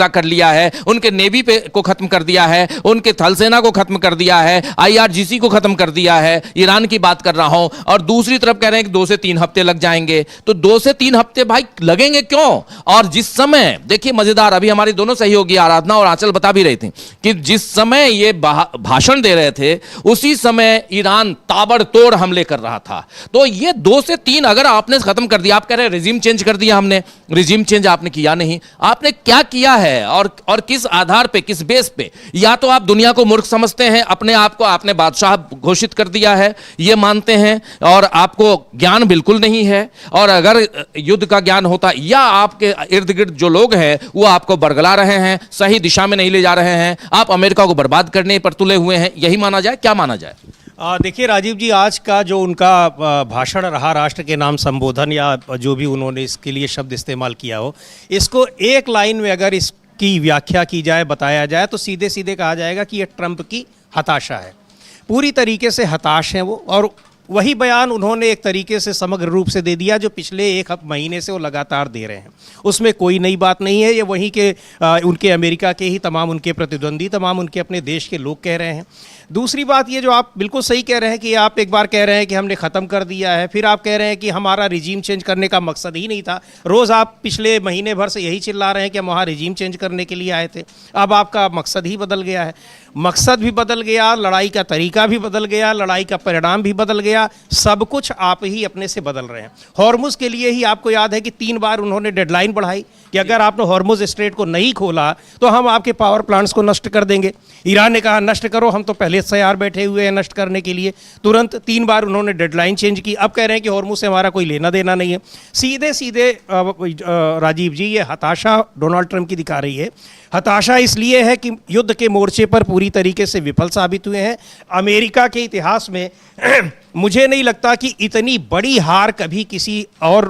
कर लिया है, उनके नेवी पे को खत्म कर दिया है, उनके थल सेना को खत्म कर दिया है, IRGC को खत्म कर दिया है। ईरान की बात कर रहा हूं, और दूसरी तरफ कह रहे हैं कि 2 से 3 हफ्ते लग जाएंगे। तो 2 से 3 हफ्ते भाई लगेंगे क्यों? और जिस समय देखिए मजेदार, अभी हमारी दोनों सहयोगी आराधना और आंचल बता भी रही थी कि जिस समय ये भाषण दे रहे थे उसी समय ईरान ताबड़तोड़ हमले कर रहा था। तो ये 2 से 3 अगर आपने खत्म कर दिया, आप कह रहे हैं रिजीम चेंज कर दिया हमने, रिजीम चेंज आपने किया नहीं। आपने क्या किया है और किस आधार पे, किस बेस पे? या तो आप दुनिया को मूर्ख समझते हैं, अपने आप को आपने बादशाह घोषित कर दिया है ये मानते हैं, और आपको ज्ञान बिल्कुल नहीं है, और अगर युद्ध का ज्ञान होता, या आपके इर्द गिर्द जो लोग हैं वो आपको बरगला रहे हैं, सही दिशा में नहीं ले जा रहे हैं, आप अमेरिका को बर्बाद करने पर तुले हुए हैं, यही माना जाए? क्या माना जाए? देखिए राजीव जी, आज का जो उनका भाषण रहा, राष्ट्र के नाम संबोधन या जो भी उन्होंने इसके लिए शब्द इस्तेमाल किया हो, इसको एक लाइन में अगर इसकी व्याख्या की जाए, बताया जाए, तो सीधे सीधे कहा जाएगा कि ये ट्रंप की हताशा है। पूरी तरीके से हताश हैं वो, और वही बयान उन्होंने एक तरीके से समग्र रूप से दे दिया जो पिछले 1 महीने से वो लगातार दे रहे हैं। उसमें कोई नई बात नहीं है, ये वहीं के उनके अमेरिका के ही तमाम उनके प्रतिद्वंदी, तमाम उनके अपने देश के लोग कह रहे हैं। दूसरी बात ये जो आप बिल्कुल सही कह रहे हैं कि आप एक बार कह रहे हैं कि हमने ख़त्म कर दिया है, फिर आप कह रहे हैं कि हमारा रिजीम चेंज करने का मकसद ही नहीं था। रोज़ आप पिछले महीने भर से यही चिल्ला रहे हैं कि हम वहाँ रिजीम चेंज करने के लिए आए थे। अब आपका मकसद ही बदल गया है, मकसद भी बदल गया, लड़ाई का तरीका भी बदल गया, लड़ाई का परिणाम भी बदल गया, सब कुछ आप ही अपने से बदल रहे हैं। हॉर्मुज़ के लिए ही आपको याद है कि 3 बार उन्होंने डेडलाइन बढ़ाई कि अगर आपने हॉर्मुज़ स्ट्रेट को नहीं खोला तो हम आपके पावर प्लांट्स को नष्ट कर देंगे। ईरान ने कहा नष्ट करो, हम तो पहले से तैयार बैठे हुए हैं नष्ट करने के लिए। तुरंत 3 बार उन्होंने डेडलाइन चेंज की। अब कह रहे हैं कि हॉर्मुज़ से हमारा कोई लेना देना नहीं है। सीधे सीधे राजीव जी, ये हताशा डोनाल्ड ट्रंप की दिखा रही है। हताशा इसलिए है कि युद्ध के मोर्चे पर पूरी तरीके से विफल साबित हुए हैं। अमेरिका के इतिहास में मुझे नहीं लगता कि इतनी बड़ी हार कभी किसी और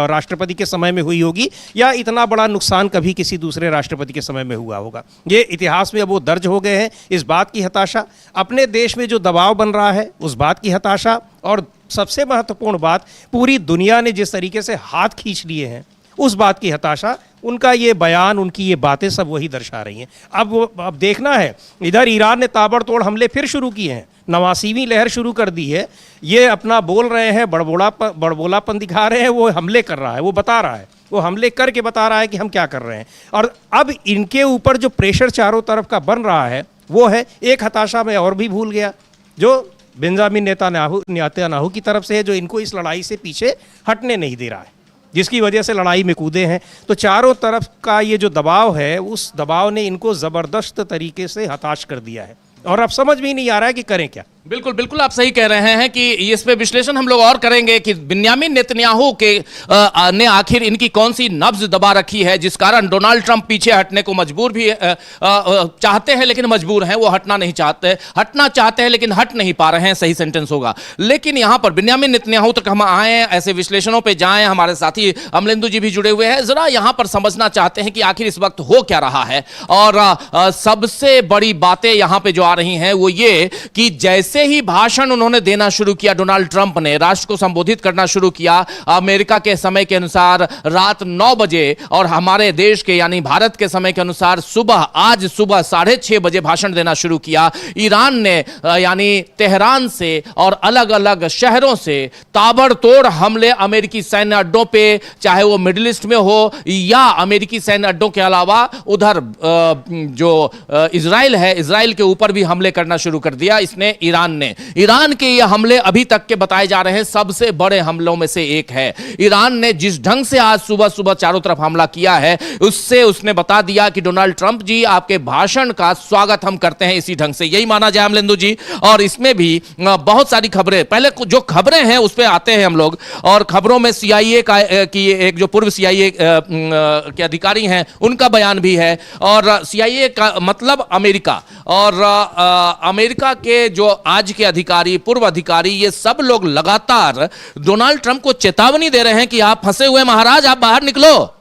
राष्ट्रपति के समय में हुई होगी, या इतना बड़ा नुकसान कभी किसी दूसरे राष्ट्रपति के समय में हुआ होगा। ये इतिहास में अब वो दर्ज हो गए हैं। इस बात की हताशा, अपने देश में जो दबाव बन रहा है उस बात की हताशा, और सबसे महत्वपूर्ण बात, पूरी दुनिया ने जिस तरीके से हाथ खींच लिए हैं उस बात की हताशा। उनका ये बयान, उनकी ये बातें सब वही दर्शा रही हैं। अब देखना है, इधर ईरान ने ताबड़तोड़ हमले फिर शुरू किए हैं, 89वीं लहर शुरू कर दी है। ये अपना बोल रहे हैं, बड़बोलापन दिखा रहे हैं, वो हमले कर रहा है, वो बता रहा है, वो हमले करके बता रहा है कि हम क्या कर रहे हैं। और अब इनके ऊपर जो प्रेशर चारों तरफ का बन रहा है वो है, एक हताशा में और भी भूल गया, जो बेंजामिन नेतन्याहू की तरफ से है, जो इनको इस लड़ाई से पीछे हटने नहीं दे रहा है, जिसकी वजह से लड़ाई में कूदे हैं। तो चारों तरफ का ये जो दबाव है, उस दबाव ने इनको ज़बरदस्त तरीके से हताश कर दिया है, और अब समझ भी नहीं आ रहा है कि करें क्या। बिल्कुल बिल्कुल आप सही कह रहे हैं कि इस पे विश्लेषण हम लोग और करेंगे कि बेंजामिन नेतन्याहू के ने आखिर इनकी कौन सी नब्ज दबा रखी है जिस कारण डोनाल्ड ट्रंप पीछे हटने को मजबूर भी चाहते हैं, लेकिन मजबूर हैं, वो हटना नहीं चाहते, हटना चाहते हैं लेकिन हट नहीं पा रहे हैं, सही सेंटेंस होगा। लेकिन यहां पर बेंजामिन नेतन्याहू तक हम आए, ऐसे विश्लेषणों पर जाएं, हमारे साथी अमलेंदु जी भी जुड़े हुए हैं, जरा यहां पर समझना चाहते हैं कि आखिर इस वक्त हो क्या रहा है। और सबसे बड़ी बातें यहां पर जो आ रही हैं वो ये कि जैसे ही भाषण उन्होंने देना शुरू किया, डोनाल्ड ट्रंप ने राष्ट्र को संबोधित करना शुरू किया अमेरिका के समय के अनुसार रात 9 बजे, और हमारे देश के यानी भारत के समय के अनुसार आज सुबह 6:30 बजे भाषण देना शुरू किया। ईरान ने यानी तेहरान से और अलग अलग शहरों से ताबड़तोड़ हमले अमेरिकी सैन्य अड्डों पे, चाहे वो मिडिल ईस्ट में हो या अमेरिकी सैन्य अड्डों के अलावा उधर जो इजराइल है, इजराइल के ऊपर भी हमले करना शुरू कर दिया इसने, ईरान ने। ईरान के ये हमले अभी तक के बताए जा रहे हैं सबसे बड़े हमलों में से एक है। ईरान ने जिस ढंग से आज सुबह सुबह चारों तरफ हमला किया है, उससे उसने बता दिया कि डोनाल्ड ट्रंप जी, आपके भाषण का स्वागत हम करते हैं इसी ढंग से, यही माना जाए अमलेंदु जी। और इसमें भी बहुत सारी खबरें, पहले जो खबरें हैं उस पर आते हैं हम लोग, और खबरों में CIA की एक जो पूर्व CIA के अधिकारी हैं उनका बयान भी है, और CIA का मतलब अमेरिका, और अमेरिका के जो आज के अधिकारी, पूर्व अधिकारी, ये सब लोग लगातार डोनाल्ड ट्रंप को चेतावनी दे रहे हैं कि आप फंसे हुए महाराज, आप बाहर निकलो।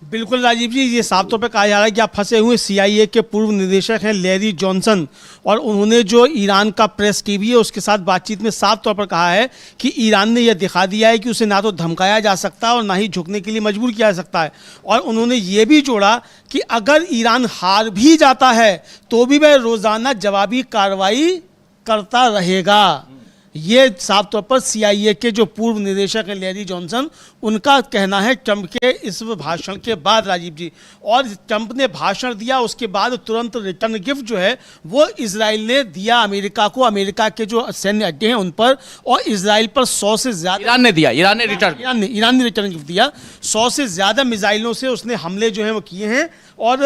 बिल्कुल राजीव जी, ये साफ तौर पे कहा जा रहा है कि आप फंसे हुए CIA के पूर्व निदेशक हैं लैरी जॉनसन, और उन्होंने जो ईरान का प्रेस टीवी है उसके साथ बातचीत में साफ तौर पर कहा है कि ईरान ने यह दिखा दिया है कि उसे ना तो धमकाया जा सकता है और ना ही झुकने के लिए मजबूर किया जा सकता है। और उन्होंने ये भी जोड़ा कि अगर ईरान हार भी जाता है तो भी वह रोज़ाना जवाबी कार्रवाई करता रहेगा। ये साफ तौर पर CIA के जो पूर्व निदेशक हैं लैरी जॉनसन, उनका कहना है ट्रंप के इस भाषण के बाद राजीव जी। और ट्रंप ने भाषण दिया उसके बाद तुरंत रिटर्न गिफ्ट जो है वो इजराइल ने दिया अमेरिका को, अमेरिका के जो सैन्य अड्डे हैं उन पर, और इजराइल पर 100 से ज़्यादा ईरान ने दिया, ईरान ने रिटर्न गिफ्ट दिया। 100 से ज़्यादा मिसाइलों से उसने हमले जो हैं वो किए हैं, और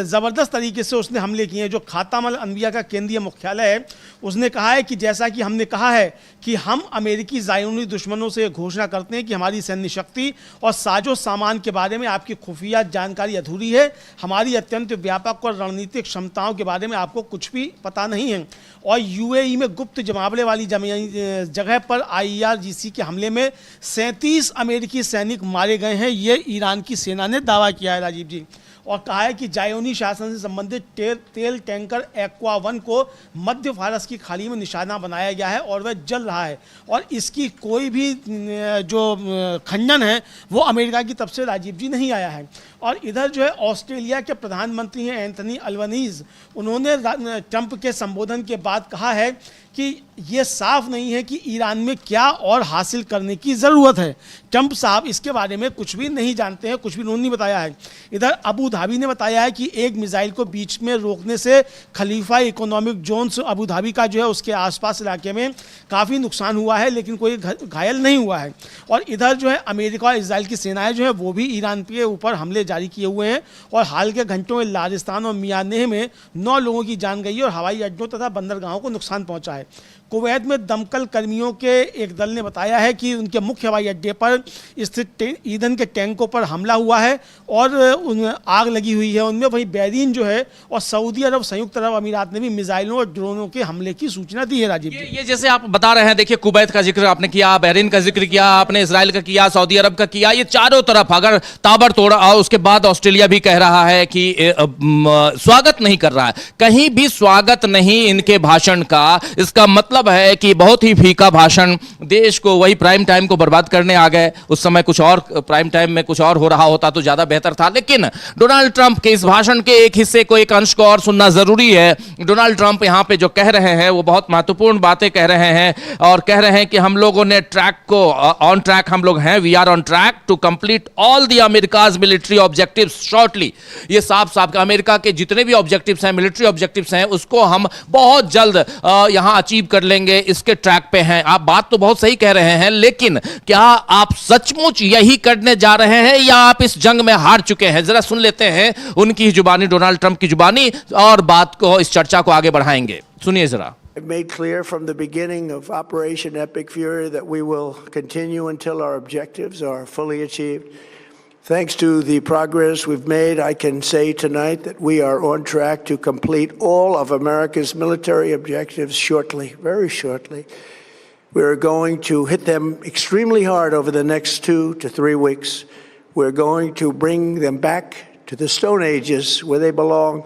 ज़बरदस्त तरीके से उसने हमले किए हैं। जो खातम अल अनबिया का केंद्रीय मुख्यालय है उसने कहा है कि जैसा कि हमने कहा है कि हम अमेरिकी ज़ायोनी दुश्मनों से घोषणा करते हैं कि हमारी सैन्य शक्ति और साजो सामान के बारे में आपकी खुफिया जानकारी अधूरी है, हमारी अत्यंत व्यापक और रणनीतिक क्षमताओं के बारे में आपको कुछ भी पता नहीं है। और UAE में गुप्त जमावड़े वाली जगह पर IRGC के हमले में 37 अमेरिकी सैनिक मारे गए हैं, ये ईरान की सेना ने दावा किया है राजीव जी। और कहा है कि जायोनी शासन से संबंधित तेल टैंकर एक्वा 1 को मध्य फारस की खाड़ी में निशाना बनाया गया है और वह जल रहा है, और इसकी कोई भी जो खंडन है वो अमेरिका की तरफ से राजीव जी नहीं आया है। और इधर जो है ऑस्ट्रेलिया के प्रधानमंत्री हैं एंथनी अल्बनीज़, उन्होंने ट्रंप के संबोधन के बाद कहा है कि ये साफ नहीं है कि ईरान में क्या और हासिल करने की ज़रूरत है। ट्रंप साहब इसके बारे में कुछ भी नहीं जानते हैं, कुछ भी उन्होंने नहीं बताया है। इधर अबू धाबी ने बताया है कि एक मिसाइल को बीच में रोकने से खलीफा इकोनॉमिक जोन्स अबू धाबी का जो है उसके आसपास इलाके में काफ़ी नुकसान हुआ है, लेकिन कोई घायल नहीं हुआ है। और इधर जो है अमेरिका और इजराइल की सेनाएं जो है वो भी ईरान के ऊपर हमले जारी किए हुए हैं, और हाल के घंटों में लारिस्तान और मियानेह में 9 लोगों की जान गई और हवाई अड्डों तथा बंदरगाहों को नुकसान पहुंचा है। कुवैत में दमकल कर्मियों के एक दल ने बताया है कि उनके मुख्य हवाई अड्डे पर स्थित ईंधन के टैंकों पर हमला हुआ है और आग लगी हुई है उनमें। वहीं बहरीन जो है और सऊदी अरब, संयुक्त अरब अमीरात ने भी मिसाइलों और ड्रोनों के हमले की सूचना दी है राजीव जी। ये जैसे आप बता रहे हैं, देखिए कुवैत का जिक्र आपने किया, बहरीन का जिक्र किया आपने, इजराइल का किया, सऊदी अरब का किया, ये चारों तरफ अगर ताबड़तोड़, उसके बाद ऑस्ट्रेलिया भी कह रहा है कि स्वागत नहीं कर रहा है, कहीं भी स्वागत नहीं इनके भाषण का। इसका मतलब है कि बहुत ही फीका भाषण, देश को वही प्राइम टाइम को बर्बाद करने आ गए। उस समय कुछ और प्राइम टाइम में कुछ और हो रहा होता तो ज्यादा बेहतर था। लेकिन डोनाल्ड ट्रंप के इस भाषण के एक हिस्से को, एक अंश को और सुनना जरूरी है। डोनाल्ड ट्रंप यहां पे जो कह रहे हैं वो बहुत महत्वपूर्ण बातें कह रहे हैं, और कह रहे हैं कि हम लोगों ने ट्रैक को, ऑन ट्रैक हम लोग हैं, we are on track to complete all the America's military objectives shortly. ये साफ साफ अमेरिका के जितने भी ऑब्जेक्टिव्स हैं, मिलिट्री ऑब्जेक्टिव्स हैं, उसको हम बहुत जल्द यहां अचीव कर लेंगे, इसके ट्रैक पे हैं। आप बात तो बहुत सही कह रहे हैं, लेकिन क्या आप सचमुच यही करने जा रहे हैं या आप इस जंग में हार चुके हैं? जरा सुन लेते हैं उनकी जुबानी, डोनाल्ड ट्रंप की जुबानी, और बात को, इस चर्चा को आगे बढ़ाएंगे। सुनिए जरा। I've made clear from the beginning of Operation Epic Fury that we will continue until our objectives are fully achieved. Thanks to the progress we've made, I can say tonight that we are on track to complete all of America's military objectives shortly, very shortly. We're going to hit them extremely hard over the next 2 to 3 weeks. We're going to bring them back to the Stone Ages where they belong.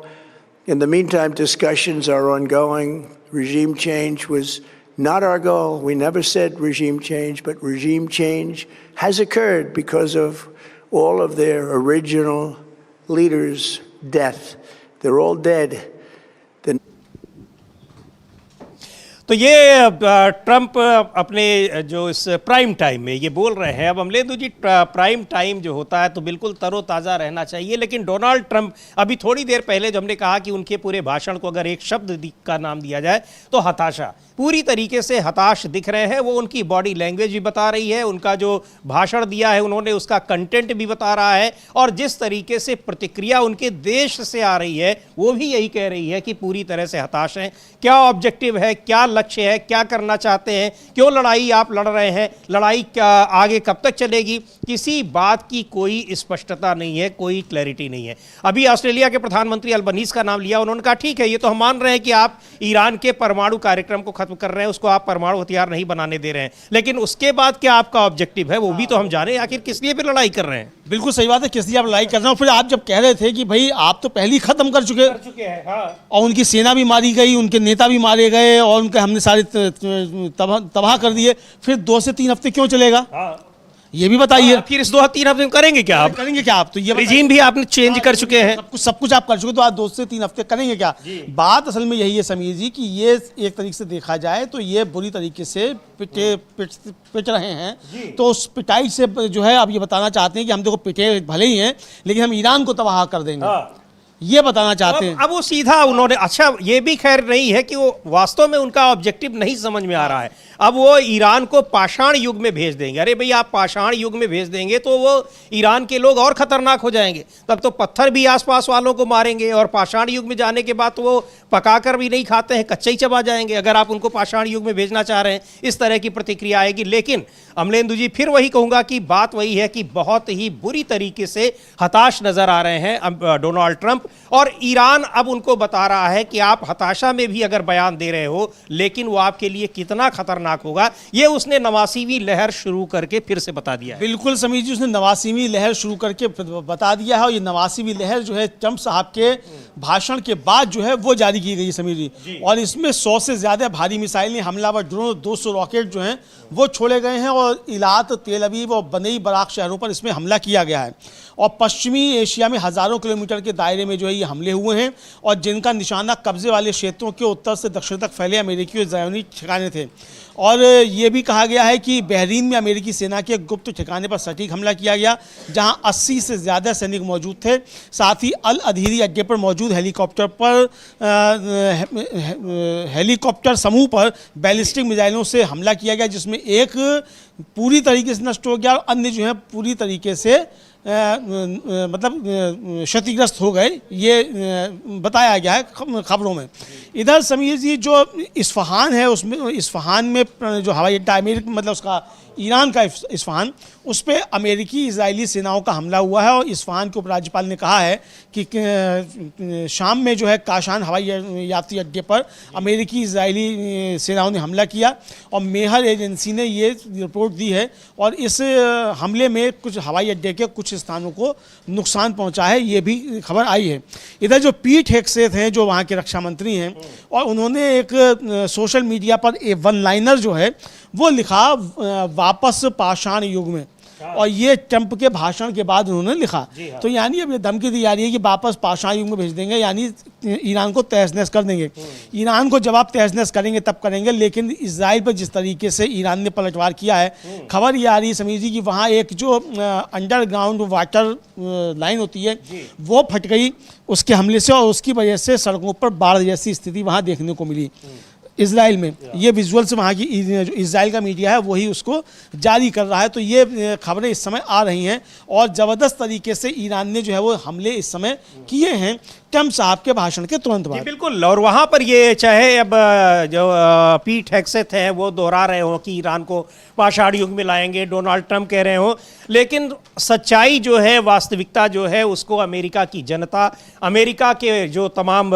In the meantime, discussions are ongoing. Regime change was not our goal. We never said regime change, but regime change has occurred because of all of their original leaders' death. They're all dead. तो ये Trump अपने जो इस prime time में ये बोल रहे हैं। अब अमलेंदु जी, प्राइम टाइम जो होता है तो बिल्कुल तरोताज़ा रहना चाहिए, लेकिन डोनाल्ड ट्रंप अभी थोड़ी देर पहले जो हमने कहा कि उनके पूरे भाषण को अगर एक शब्द का नाम दिया जाए तो हताशा, पूरी तरीके से हताश दिख रहे हैं। वो उनकी बॉडी लैंग्वेज भी बता रही है, उनका जो भाषण दिया है उन्होंने उसका कंटेंट भी बता रहा है, और जिस तरीके से प्रतिक्रिया उनके देश से आ रही है वो भी यही कह रही है कि पूरी तरह से हताश हैं। क्या ऑब्जेक्टिव है, क्या लक्ष्य है, क्या करना चाहते हैं, क्यों लड़ाई आप लड़ रहे हैं, लड़ाई क्या आगे कब तक चलेगी, किसी बात की कोई स्पष्टता नहीं है, कोई क्लैरिटी नहीं है। अभी ऑस्ट्रेलिया के प्रधानमंत्री अल्बनीज का नाम लिया, उन्होंने कहा ठीक है, ये तो हम मान रहे हैं कि आप ईरान के परमाणु कार्यक्रम को खत्म कर रहे हैं, उसको आप परमाणु हथियार नहीं बनाने दे रहे हैं, लेकिन उसके बाद क्या आपका ऑब्जेक्टिव है वो भी तो हम जाने, आखिर किस लिए फिर लड़ाई कर रहे हैं। बिल्कुल सही बात है, किस लिए आप लड़ाई कर रहे हो। फिर आप जब कह रहे थे कि भाई आप तो पहले ही खत्म कर चुके हैं, हाँ। और उनकी सेना भी मारी गई, उनके नेता भी मारे गए और उनके हमने सारे तबाह कर दिए, फिर 2 से 3 हफ्ते क्यों चलेगा? ये भी बताइए। फिर इस 2-3 हफ्ते में करेंगे क्या आप? करेंगे क्या आप? तो ये रिजीम भी आपने चेंज कर चुके हैं, सब कुछ आप कर चुके, तो आज 2 से 3 हफ्ते करेंगे क्या? बात असल में यही है समीर जी कि ये एक तरीके से देखा जाए तो ये बुरी तरीके से पिट रहे हैं। तो उस पिटाई से जो है अब ये बताना चाहते हैं कि हम देखो पिटे भले ही हैं लेकिन हम ईरान को तबाह कर देंगे, ये बताना चाहते हैं। अब वो सीधा उन्होंने, अच्छा ये भी खैर नहीं है कि वो वास्तव में उनका ऑब्जेक्टिव नहीं समझ में आ रहा है। अब वो ईरान को पाषाण युग में भेज देंगे। अरे भाई आप पाषाण युग में भेज देंगे तो वो ईरान के लोग और खतरनाक हो जाएंगे, तब तो पत्थर भी आसपास वालों को मारेंगे, और पाषाण युग में जाने के बाद तो वो पकाकर भी नहीं खाते हैं, कच्चे ही चबा जाएंगे। अगर आप उनको पाषाण युग में भेजना चाह रहे हैं, इस तरह की प्रतिक्रिया आएगी। लेकिन अमलेंदु जी फिर वही कहूंगा कि बात वही है कि बहुत ही बुरी तरीके से हताश नजर आ रहे हैं डोनाल्ड ट्रंप, और ईरान अब उनको बता रहा है कि आप हताशा में भी अगर बयान दे रहे हो लेकिन वो आपके लिए कितना खतरनाक होगा, ये उसने नवासीवीं लहर शुरू करके फिर से बता दिया है। बिल्कुल समीर जी, उसने नवासीवीं लहर शुरू करके बता दिया है, और ये नवासीवीं लहर जो है ट्रंप साहब के भाषण के बाद जो है वो जारी की गई है समीर जी। और इसमें 100 से ज्यादा भारी मिसाइलें, हमलावर ड्रोन, 200 रॉकेट जो हैं वो छोड़े गए हैं, और इलात, तेल अवीव और बनई बराक शहरों पर इसमें हमला किया गया है। और पश्चिमी एशिया में हज़ारों किलोमीटर के दायरे में जो है ये हमले हुए हैं, और जिनका निशाना कब्जे वाले क्षेत्रों के उत्तर से दक्षिण तक फैले अमेरिकी और ज़ायोनी ठिकाने थे। और ये भी कहा गया है कि बहरीन में अमेरिकी सेना के गुप्त ठिकाने पर सटीक हमला किया गया, जहां 80 से ज़्यादा सैनिक मौजूद थे। साथ ही अल अधीरी अड्डे पर मौजूद हेलीकॉप्टर समूह पर बैलिस्टिक मिसाइलों से हमला किया गया, जिसमें एक पूरी तरीके से नष्ट हो गया और अन्य जो है पूरी तरीके से मतलब क्षतिग्रस्त हो गए, ये बताया गया है खबरों में। इधर समीर जी जो इस्फहान है, उसमें इस्फहान में जो हवाई अड्डा अमेरिका मतलब उसका ईरान का इस्फहान, उस पर अमेरिकी इजरायली सेनाओं का हमला हुआ है। और इस्फहान के उपराज्यपाल ने कहा है कि शाम में जो है काशान हवाई यात्री अड्डे पर अमेरिकी इजरायली सेनाओं ने हमला किया, और मेहर एजेंसी ने ये रिपोर्ट दी है। और इस हमले में कुछ हवाई अड्डे के कुछ स्थानों को नुकसान पहुंचा है, ये भी खबर आई है। इधर जो पीट हेगसेथ हैं जो वहाँ के रक्षा मंत्री हैं, और उन्होंने एक सोशल मीडिया पर एक वन लाइनर जो है वो लिखा, वापस पाषाण युग में। और ये ट्रंप के भाषण के बाद उन्होंने लिखा। तो यानी अब ये धमकी दी जा रही है कि वापस पाषाण युग में भेज देंगे, यानी ईरान को तहस नहस कर देंगे। ईरान को जब आप तहस नहस करेंगे तब करेंगे, लेकिन इजराइल पर जिस तरीके से ईरान ने पलटवार किया है, खबर ये आ रही है समीर जी कि वहाँ एक जो अंडरग्राउंड वाटर लाइन होती है वो फट गई उसके हमले से, और उसकी वजह से सड़कों पर बाढ़ जैसी स्थिति वहाँ देखने को मिली इजराइल में। ये विजुअल्स वहाँ की जो इजराइल का मीडिया है वही उसको जारी कर रहा है। तो ये खबरें इस समय आ रही हैं, और ज़बरदस्त तरीके से ईरान ने जो है वो हमले इस समय किए हैं ट्रंप साहब के भाषण के तुरंत बाद। बिल्कुल, और वहाँ पर ये चाहे अब जो पीट हेगसेथ है वो दोहरा रहे हो कि ईरान को पाषाण युग में लाएंगे, डोनाल्ड ट्रंप कह रहे हो, लेकिन सच्चाई जो है, वास्तविकता जो है, उसको अमेरिका की जनता, अमेरिका के जो तमाम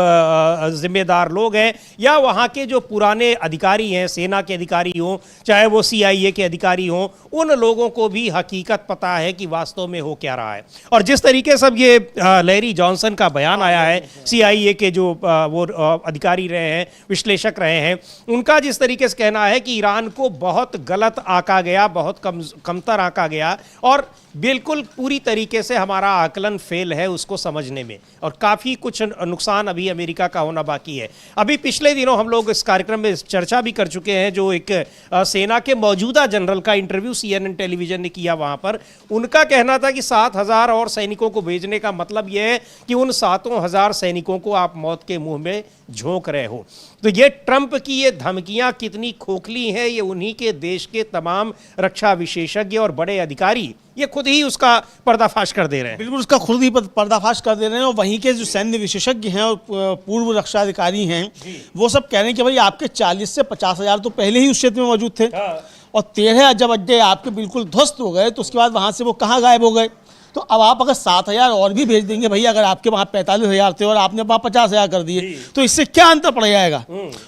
जिम्मेदार लोग हैं, या वहाँ के जो पुराने अधिकारी हैं, सेना के अधिकारी हों, चाहे वो CIA के अधिकारी हों, उन लोगों को भी हकीकत पता है कि वास्तव में हो क्या रहा है। और जिस तरीके से अब ये लैरी जॉनसन का बयान आया है, CIA के जो वो अधिकारी रहे हैं, विश्लेषक रहे हैं, उनका जिस तरीके से कहना है कि ईरान को बहुत गलत आंका गया, बहुत कमतर आंका गया, और बिल्कुल पूरी तरीके से हमारा आकलन फेल है उसको समझने में, और काफ़ी कुछ नुकसान अभी अमेरिका का होना बाकी है। अभी पिछले दिनों हम लोग इस कार्यक्रम में चर्चा भी कर चुके हैं, जो एक सेना के मौजूदा जनरल का इंटरव्यू CNN टेलीविजन ने किया, वहाँ पर उनका कहना था कि 7,000 और सैनिकों को भेजने का मतलब यह है कि उन 7,000 सैनिकों को आप मौत के मुंह में झोंक रहे हो। तो ये ट्रंप की ये धमकियां कितनी खोखली हैं, ये उन्हीं के देश के तमाम रक्षा विशेषज्ञ और बड़े अधिकारी ये खुद ही उसका पर्दाफाश कर दे रहे हैं। बिल्कुल उसका खुद ही पर्दाफाश कर दे रहे हैं। और वहीं के जो सैन्य विशेषज्ञ हैं और पूर्व रक्षा अधिकारी हैं, वो सब कह रहे हैं कि भाई आपके 40 से 50 हज़ार तो पहले ही उस क्षेत्र में मौजूद थे, और 13 जब अड्डे आपके बिल्कुल ध्वस्त हो गए तो उसके बाद वहाँ से वो कहाँ गायब हो गए। तो अब आप अगर 7,000 और भी भेज देंगे भैया, अगर आपके वहाँ 45,000 थे और आपने वहाँ 50,000 कर दिए, तो इससे क्या अंतर पड़ जाएगा।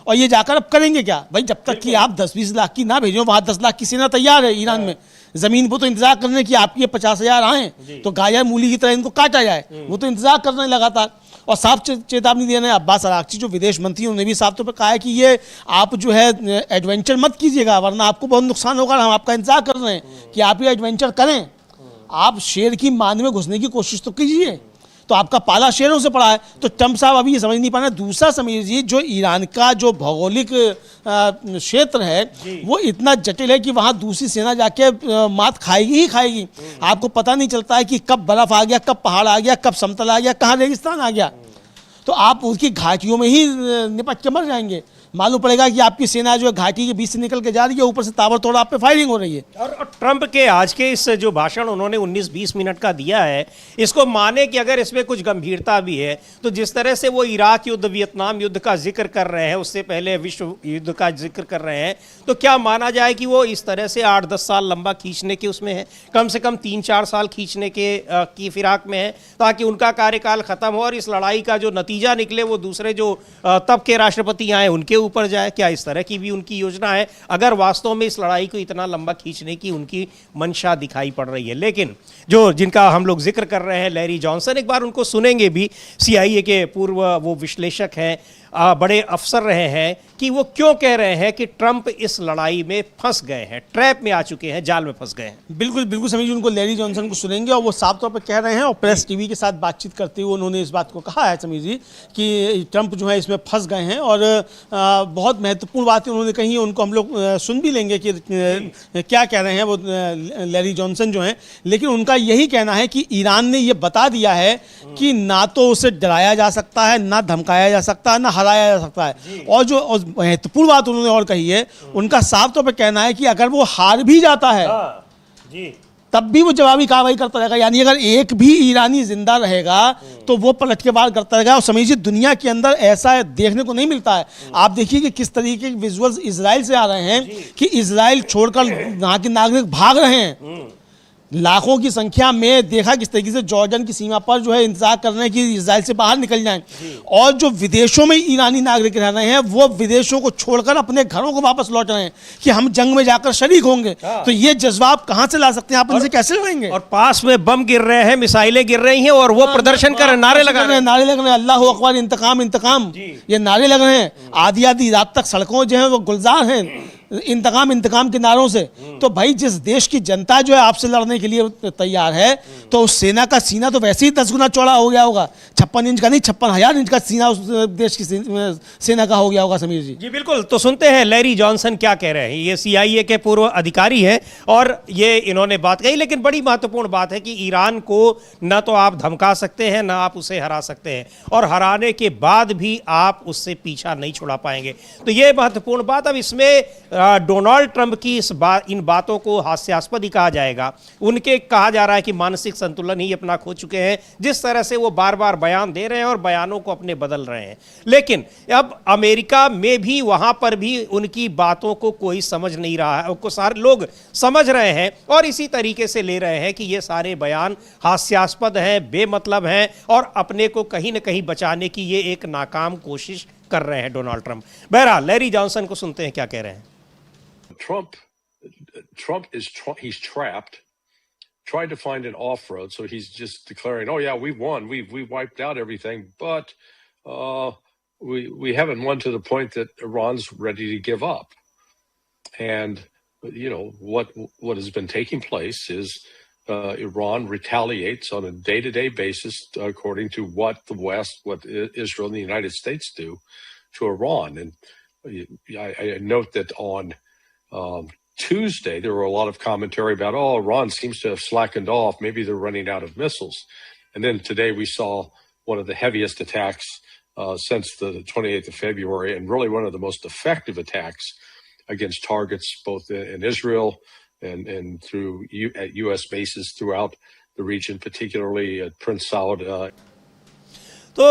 और ये जाकर अब करेंगे क्या भाई, जब तक कि आप 10-20 लाख की ना भेजो, वहाँ 10 लाख की सेना तैयार है ईरान में, जमीन पर तो इंतजार करने की आपकी 50,000 आए तो गाया मूली की तरह इनको काटा जाए, वो तो इंतजार कर रहे हैं लगातार। और साफ चेतावनी दे रहे हैं। अब्बास अरागची जो विदेश मंत्री उन्होंने भी साफ तौर पर कहा है कि ये आप जो है एडवेंचर मत कीजिएगा, वरना आपको बहुत नुकसान होगा। हम आपका इंतजार कर रहे हैं कि आप ये एडवेंचर करें, आप शेर की मान में घुसने की कोशिश तो कीजिए, तो आपका पाला शेरों से पड़ा है। तो ट्रंप साहब अभी ये समझ नहीं पा रहे। दूसरा समीर जी, जो ईरान का जो भौगोलिक क्षेत्र है वो इतना जटिल है कि वहाँ दूसरी सेना जाके मात खाएगी ही खाएगी। आपको पता नहीं चलता है कि कब बर्फ आ गया, कब पहाड़ आ गया, कब समतल आ गया, कहाँ रेगिस्तान आ गया। तो आप उसकी घाटियों में ही निपट के मर जाएंगे। मालूम पड़ेगा कि आपकी सेना जो है घाटी के बीच से निकल के जा रही है, ऊपर से ताबड़तोड़ आप पे फायरिंग हो रही है। और ट्रंप के आज के इस जो भाषण उन्होंने 19-20 मिनट का दिया है, इसको माने कि अगर इसमें कुछ गंभीरता भी है, तो जिस तरह से वो इराक युद्ध, वियतनाम युद्ध का जिक्र कर रहे हैं, उससे पहले विश्व युद्ध का जिक्र कर रहे हैं, तो क्या माना जाए कि वो इस तरह से 8-10 साल लंबा खींचने के उसमें है, कम से कम 3-4 साल खींचने के की फिराक में है, ताकि उनका कार्यकाल खत्म हो और इस लड़ाई का जो नतीजा निकले वो दूसरे जो तब के राष्ट्रपति आए उनके ऊपर जाए। क्या इस तरह की भी उनकी योजना है, अगर वास्तव में इस लड़ाई को इतना लंबा खींचने की उनकी मंशा दिखाई पड़ रही है? लेकिन जो जिनका हम लोग जिक्र कर रहे हैं, लैरी जॉनसन, एक बार उनको सुनेंगे भी। CIA के पूर्व वो विश्लेषक हैं, बड़े अफसर रहे हैं, कि वो क्यों कह रहे हैं कि ट्रंप इस लड़ाई में फंस गए हैं, ट्रैप में आ चुके हैं, जाल में फंस गए हैं। बिल्कुल बिल्कुल समीर, उनको लैरी जॉनसन को सुनेंगे और वो साफ तौर पर कह रहे हैं, और प्रेस TV के साथ बातचीत करते हुए उन्होंने इस बात को कहा है समीर जी कि ट्रंप जो है इसमें फंस गए हैं। और बहुत महत्वपूर्ण बातें उन्होंने कही है, उनको हम लोग सुन भी लेंगे कि क्या कह रहे हैं वो लैरी जॉनसन जो हैं। लेकिन उनका यही कहना है कि ईरान ने ये बता दिया है कि ना तो उसे डराया जा सकता है, ना धमकाया जा सकता है, ना हराया जा सकता है। और जो महत्वपूर्ण बात उन्होंने और कही है, उनका साफ तौर पर कहना है कि अगर वो हार भी जाता है तब भी वो जवाबी कार्रवाई करता रहेगा। यानी अगर एक भी ईरानी जिंदा रहेगा तो वो पलट के वार करता रहेगा। और समझिए दुनिया के अंदर ऐसा देखने को नहीं मिलता है। आप देखिए कि किस तरीके के विजुअल्स इजराइल से आ रहे हैं कि इजराइल छोड़कर वहाँ के नागरिक भाग रहे हैं। लाखों की संख्या में देखा किस तरीके से जॉर्डन की सीमा पर जो है इंतजार कर रहे हैं कि इजराइल से बाहर निकल जाएं। और जो विदेशों में ईरानी नागरिक रह रहे हैं वो विदेशों को छोड़कर अपने घरों को वापस लौट रहे हैं कि हम जंग में जाकर शरीक होंगे। तो ये जज्बा आप कहाँ से ला सकते हैं, आप इनसे कैसे लड़ेंगे? और पास में बम गिर रहे हैं, मिसाइलें गिर रही हैं और वो प्रदर्शन कर रहे हैं, नारे लगा रहे हैं, नारे लग रहे हैं, अल्लाह अकबर, इंतकाम इंतकाम, ये नारे लग रहे हैं। आधी आधी रात तक सड़कों जो है वो गुलजार हैं इंतकाम इंतकाम के नारों से। तो भाई जिस देश की जनता जो है आपसे लड़ने के लिए तैयार है, तो उस सेना का सीना तो वैसे ही 10 गुना चौड़ा हो गया होगा। 56 इंच का नहीं, 56,000 इंच का सीना उस देश की सेना का हो गया होगा। समीर जी बिल्कुल। तो सुनते हैं लैरी जॉनसन क्या कह रहे हैं। ये CIA के पूर्व अधिकारी है और ये इन्होंने बात कही। लेकिन बड़ी महत्वपूर्ण बात है कि ईरान को न तो आप धमका सकते हैं, ना आप उसे हरा सकते हैं, और हराने के बाद भी आप उससे पीछा नहीं छुड़ा पाएंगे। तो ये महत्वपूर्ण बात। अब इसमें डोनाल्ड ट्रंप की इन बातों को हास्यास्पद ही कहा जाएगा। उनके कहा जा रहा है कि मानसिक संतुलन ही अपना खो चुके हैं, जिस तरह से वो बार बार बयान दे रहे हैं और बयानों को अपने बदल रहे हैं। लेकिन अब अमेरिका में भी, वहां पर भी उनकी बातों को कोई समझ नहीं रहा है, उनको सारे लोग समझ रहे हैं और इसी तरीके से ले रहे हैं कि ये सारे बयान हास्यास्पद हैं, बेमतलब हैं और अपने को कहीं ना कहीं बचाने की ये एक नाकाम कोशिश कर रहे हैं डोनाल्ड ट्रंप। बहरहाल लैरी जॉनसन को सुनते हैं क्या कह रहे हैं। He's trapped, tried to find an off-road, so he's just declaring, oh yeah, we won, we wiped out everything, but we haven't won to the point that Iran's ready to give up. And you know what has been taking place is Iran retaliates on a day-to-day basis according to what the West, what Israel and the United States do to Iran. And I note that on Tuesday, there were a lot of commentary about, oh, Iran seems to have slackened off. Maybe they're running out of missiles. And then today we saw one of the heaviest attacks since the 28th of February, and really one of the most effective attacks against targets both in Israel and through at U.S. bases throughout the region, particularly at Prince Saud. तो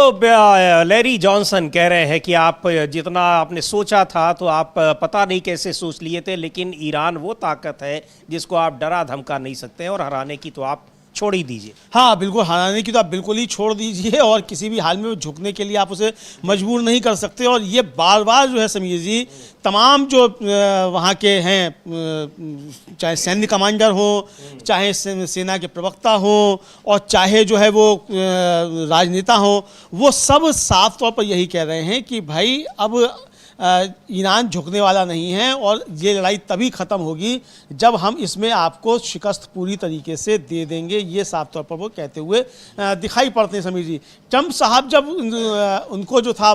Larry Johnson कह रहे हैं कि आप जितना आपने सोचा था तो आप पता नहीं कैसे सोच लिए थे, लेकिन ईरान वो ताकत है जिसको आप डरा धमका नहीं सकते और हराने की तो आप छोड़ ही दीजिए। हाँ बिल्कुल, हराने की तो आप बिल्कुल ही छोड़ दीजिए और किसी भी हाल में झुकने के लिए आप उसे मजबूर नहीं कर सकते। और ये बार बार जो है समीर जी, तमाम जो वहाँ के हैं, चाहे सैन्य कमांडर हो, चाहे सेना के प्रवक्ता हो, और चाहे जो है वो राजनेता हो, वो सब साफ तौर पर यही कह रहे हैं कि भाई अब ईरान झुकने वाला नहीं है और ये लड़ाई तभी ख़त्म होगी जब हम इसमें आपको शिकस्त पूरी तरीके से दे देंगे। ये साफ तौर पर वो कहते हुए दिखाई पड़ते हैं समीर जी। ट्रंप साहब जब उनको जो था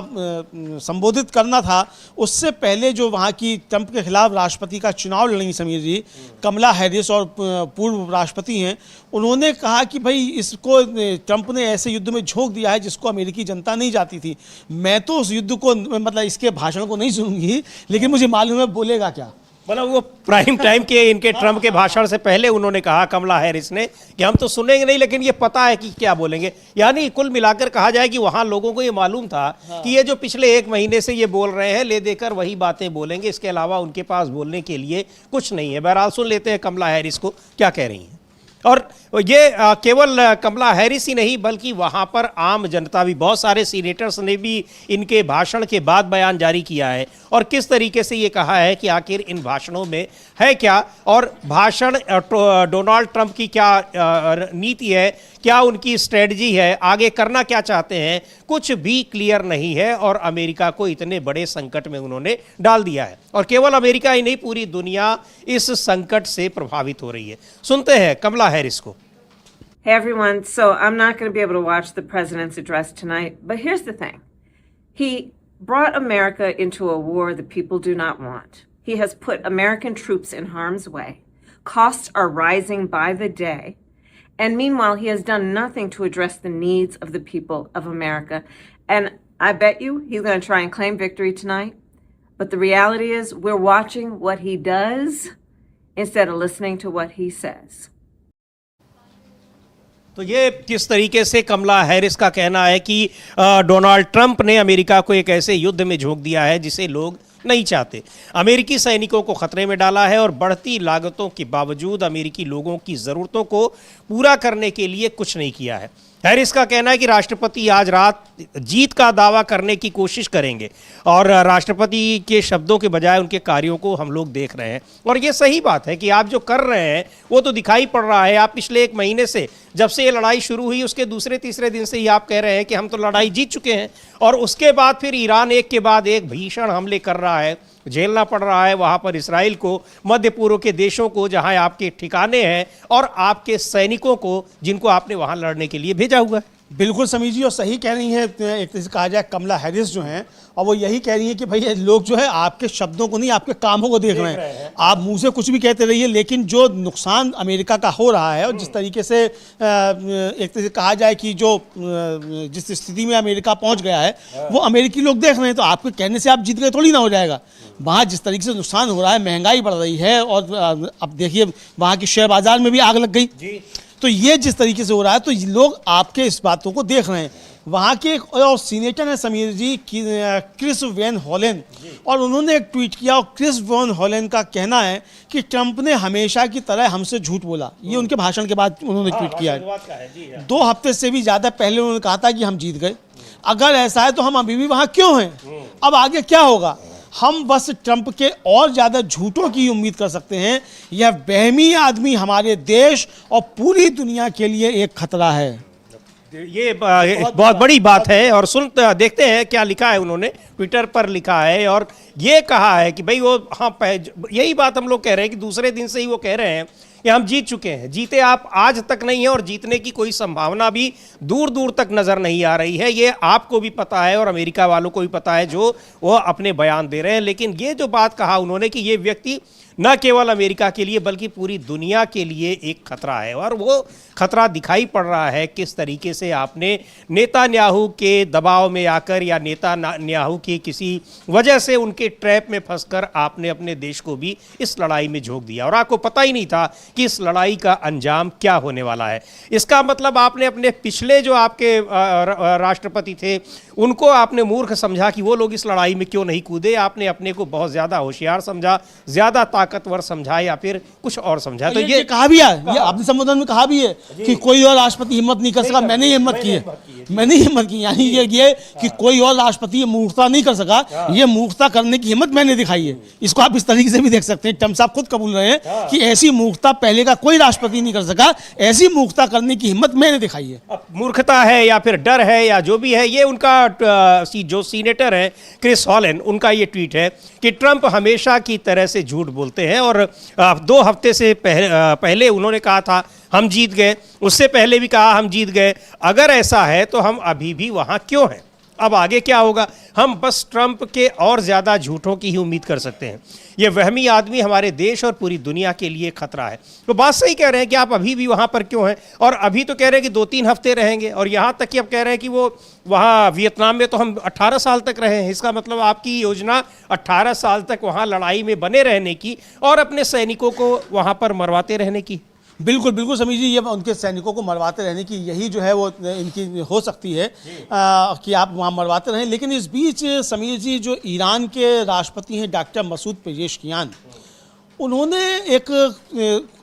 संबोधित करना था, उससे पहले जो वहाँ की ट्रंप के खिलाफ राष्ट्रपति का चुनाव लड़ेंगी समीर जी, कमला हैरिस और पूर्व राष्ट्रपति हैं, उन्होंने कहा कि भाई इसको ट्रंप ने ऐसे युद्ध में झोंक दिया है जिसको अमेरिकी जनता नहीं चाहती थी। मैं तो उस युद्ध को, मतलब इसके भाषण को नहीं सुनूंगी, लेकिन मुझे मालूम है बोलेगा क्या। मतलब वो प्राइम टाइम के इनके ट्रंप के भाषण से पहले उन्होंने कहा, कमला हैरिस ने, कि हम तो सुनेंगे नहीं लेकिन ये पता है कि क्या बोलेंगे। यानी कुल मिलाकर कहा जाए कि वहां लोगों को ये मालूम था कि ये जो पिछले 1 महीने से ये बोल रहे हैं, ले देकर वही बातें बोलेंगे, इसके अलावा उनके पास बोलने के लिए कुछ नहीं है। बहरहाल सुन लेते हैं कमला हैरिस को क्या कह रही हैं। और ये केवल कमला हैरिस ही नहीं बल्कि वहाँ पर आम जनता भी, बहुत सारे सीनेटर्स ने भी इनके भाषण के बाद बयान जारी किया है और किस तरीके से ये कहा है कि आखिर इन भाषणों में है क्या, और भाषण डोनाल्ड ट्रंप की क्या नीति है, क्या उनकी स्ट्रेटजी है, आगे करना क्या चाहते हैं, कुछ भी क्लियर नहीं है। और अमेरिका को इतने बड़े संकट में उन्होंने डाल दिया है और केवल अमेरिका ही नहीं, पूरी दुनिया इस संकट से प्रभावित हो रही है। सुनते हैं कमला हैरिस को। Hey everyone, so I'm not going to be able to watch the president's address tonight, but here's the thing. He brought America into a war the people do not want. He has put American troops in harm's way. Costs are rising by the day. And meanwhile, he has done nothing to address the needs of the people of America. And I bet you he's going to try and claim victory tonight. But the reality is we're watching what he does instead of listening to what he says. तो ये किस तरीके से कमला Harris का कहना है कि Donald Trump ने अमेरिका को एक ऐसे युद्ध में झोंक दिया है जिसे लोग नहीं चाहते, अमेरिकी सैनिकों को खतरे में डाला है और बढ़ती लागतों के बावजूद अमेरिकी लोगों की ज़रूरतों को पूरा करने के लिए कुछ नहीं किया है। हैरिस का कहना है कि राष्ट्रपति आज रात जीत का दावा करने की कोशिश करेंगे और राष्ट्रपति के शब्दों के बजाय उनके कार्यों को हम लोग देख रहे हैं। और ये सही बात है कि आप जो कर रहे हैं वो तो दिखाई पड़ रहा है। आप पिछले 1 महीने से, जब से ये लड़ाई शुरू हुई उसके दूसरे तीसरे दिन से ही आप कह रहे हैं कि हम तो लड़ाई जीत चुके हैं, और उसके बाद फिर ईरान एक के बाद एक भीषण हमले कर रहा है, झेलना पड़ रहा है वहाँ पर इसराइल को, मध्य पूर्व के देशों को जहाँ आपके ठिकाने हैं, और आपके सैनिकों को जिनको आपने वहाँ लड़ने के लिए भेजा हुआ है। बिल्कुल समीर जी, और सही कह रही हैं, एक तरह से कहा जाए कमला हैरिस जो हैं, और वो यही कह रही हैं कि भाई लोग जो है आपके शब्दों को नहीं, आपके कामों को देख रहे हैं। आप मुंह से कुछ भी कहते रहिए, लेकिन जो नुकसान अमेरिका का हो रहा है और जिस तरीके से एक तरह से कहा जाए कि जो जिस स्थिति में अमेरिका पहुंच गया है वो अमेरिकी लोग देख रहे हैं। तो आपके कहने से आप जीत गए थोड़ी ना हो जाएगा। वहाँ जिस तरीके से नुकसान हो रहा है, महंगाई बढ़ रही है, और अब देखिए वहाँ की शेयर बाजार में भी आग लग गई। तो ये जिस तरीके से हो रहा है, तो लोग आपके इस बातों को देख रहे हैं। वहाँ के एक और सीनेटर हैं समीर जी, क्रिस वैन होलेन, और उन्होंने एक ट्वीट किया, और क्रिस वैन होलेन का कहना है कि ट्रंप ने हमेशा की तरह हमसे झूठ बोला। ये उनके भाषण के बाद उन्होंने ट्वीट किया है। 2 हफ्ते से भी ज़्यादा पहले उन्होंने कहा था कि हम जीत गए। अगर ऐसा है तो हम अभी भी वहाँ क्यों हैं? अब आगे क्या होगा? हम बस ट्रंप के और ज़्यादा झूठों की उम्मीद कर सकते हैं। यह वहमी आदमी हमारे देश और पूरी दुनिया के लिए एक खतरा है। ये बहुत बड़ी बात है। और देखते हैं क्या लिखा है उन्होंने, ट्विटर पर लिखा है और ये कहा है कि भाई वो, हाँ यही बात हम लोग कह रहे हैं कि दूसरे दिन से ही वो कह रहे हैं कि हम जीत चुके हैं। जीते आप आज तक नहीं है और जीतने की कोई संभावना भी दूर दूर तक नजर नहीं आ रही है। ये आपको भी पता है और अमेरिका वालों को भी पता है जो वो अपने बयान दे रहे हैं। लेकिन ये जो बात कहा उन्होंने कि ये व्यक्ति न केवल अमेरिका के लिए बल्कि पूरी दुनिया के लिए एक खतरा है। और वो खतरा दिखाई पड़ रहा है किस तरीके से आपने नेतान्याहू के दबाव में आकर या नेतान्याहू की किसी वजह से उनके ट्रैप में फंसकर आपने अपने देश को भी इस लड़ाई में झोंक दिया और आपको पता ही नहीं था कि इस लड़ाई का अंजाम क्या होने वाला है। इसका मतलब आपने अपने पिछले जो आपके राष्ट्रपति थे उनको आपने मूर्ख समझा कि वो लोग इस लड़ाई में क्यों नहीं कूदे। आपने अपने को बहुत ज़्यादा होशियार समझा, ज़्यादा ताकतवर समझा या फिर कुछ और समझा। तो ये कहा भी है, ये आपने संबोधन में कहा भी है कि कोई और राष्ट्रपति हिम्मत नहीं कर सका, मैंने हिम्मत की है, मैंने हिम्मत की। यानी ये कि कोई और राष्ट्रपति ये मूर्खता नहीं कर सका, ये मूर्खता करने की हिम्मत मैंने दिखाई है। इसको आप इस तरीके से भी देख सकते हैं। ट्रम्प साहब खुद कबूल रहे हैं कि ऐसी मूर्खता पहले का कोई राष्ट्रपति नहीं कर सका, ऐसी मूर्खता करने की हिम्मत मैंने दिखाई है। अब मूर्खता है या फिर डर है या जो भी है, ये उनका जो सीनेटर है क्रिस हॉलन, उनका ये ट्वीट है कि ट्रंप हमेशा की तरह से झूठ बोलते हैं और 2 हफ्ते से पहले उन्होंने कहा था हम जीत गए, उससे पहले भी कहा हम जीत गए। अगर ऐसा है तो हम अभी भी वहाँ क्यों हैं? अब आगे क्या होगा? हम बस ट्रंप के और ज़्यादा झूठों की ही उम्मीद कर सकते हैं। ये वहमी आदमी हमारे देश और पूरी दुनिया के लिए खतरा है। तो बात सही कह रहे हैं कि आप अभी भी वहाँ पर क्यों हैं, और अभी तो कह रहे हैं कि 2-3 हफ्ते रहेंगे, और यहाँ तक कि अब कह रहे हैं कि वो वहाँ वियतनाम में तो हम 18 साल तक रहे हैं। इसका मतलब आपकी योजना 18 साल तक वहाँ लड़ाई में बने रहने की और अपने सैनिकों को वहाँ पर मरवाते रहने की। बिल्कुल बिल्कुल समीर जी, ये उनके सैनिकों को मरवाते रहने की यही जो है वो इनकी हो सकती है कि आप वहाँ मरवाते रहें। लेकिन इस बीच समीर जी, जो ईरान के राष्ट्रपति हैं डॉक्टर मसूद पेजेशकियान, उन्होंने एक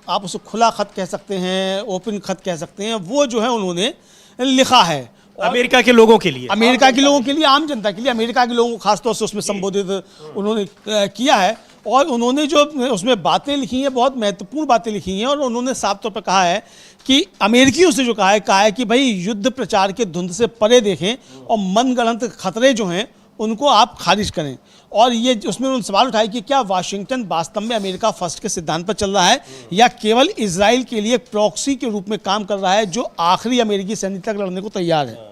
आप उसे खुला खत कह सकते हैं, ओपन खत कह सकते हैं, वो जो है उन्होंने लिखा है अमेरिका के लोगों के लिए, अमेरिका के लोगों के लिए, आम जनता के लिए, अमेरिका के लोगों को खासतौर से उसमें संबोधित उन्होंने किया है। और उन्होंने जो उसमें बातें लिखी हैं, बहुत महत्वपूर्ण बातें लिखी हैं, और उन्होंने साफ तौर पर कहा है कि अमेरिकियों से जो कहा है कि भाई युद्ध प्रचार के धुंध से परे देखें और मनगढ़ंत खतरे जो हैं उनको आप खारिज करें। और ये उसमें उन्होंने सवाल उठाया कि क्या वाशिंगटन वास्तव में अमेरिका फर्स्ट के सिद्धांत पर चल रहा है या केवल इजराइल के लिए प्रॉक्सी के रूप में काम कर रहा है जो आखिरी अमेरिकी सैनिक तक लड़ने को तैयार है।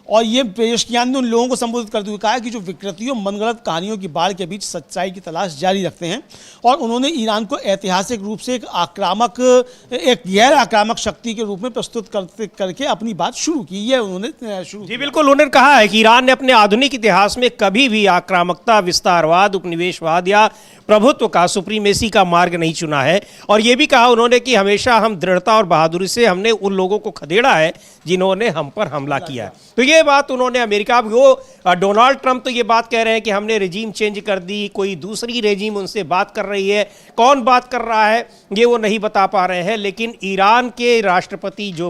और ये पेजेशकियान ने उन लोगों को संबोधित करते हुए कहा कि जो विकृतियों मनगढ़ंत कहानियों की बाढ़ के बीच सच्चाई की तलाश जारी रखते हैं। और उन्होंने ईरान को ऐतिहासिक रूप से एक गैर आक्रामक शक्ति के रूप में प्रस्तुत करके अपनी बात शुरू की। ये उन्होंने शुरू जी बिल्कुल, उन्होंने कहा है कि ईरान ने अपने आधुनिक इतिहास में कभी भी आक्रामकता, विस्तारवाद, उपनिवेशवाद या प्रभुत्व का, सुप्रीमेसी का मार्ग नहीं चुना है। और ये भी कहा उन्होंने कि हमेशा हम दृढ़ता और बहादुरी से हमने उन लोगों को खदेड़ा है जिन्होंने हम पर हमला किया है। तो ये बात उन्होंने अमेरिका, वो डोनाल्ड ट्रंप तो ये बात कह रहे हैं कि हमने रेजीम चेंज कर दी, कोई दूसरी रेजीम उनसे बात कर रही है। कौन बात कर रहा है ये वो नहीं बता पा रहे हैं। लेकिन ईरान के राष्ट्रपति जो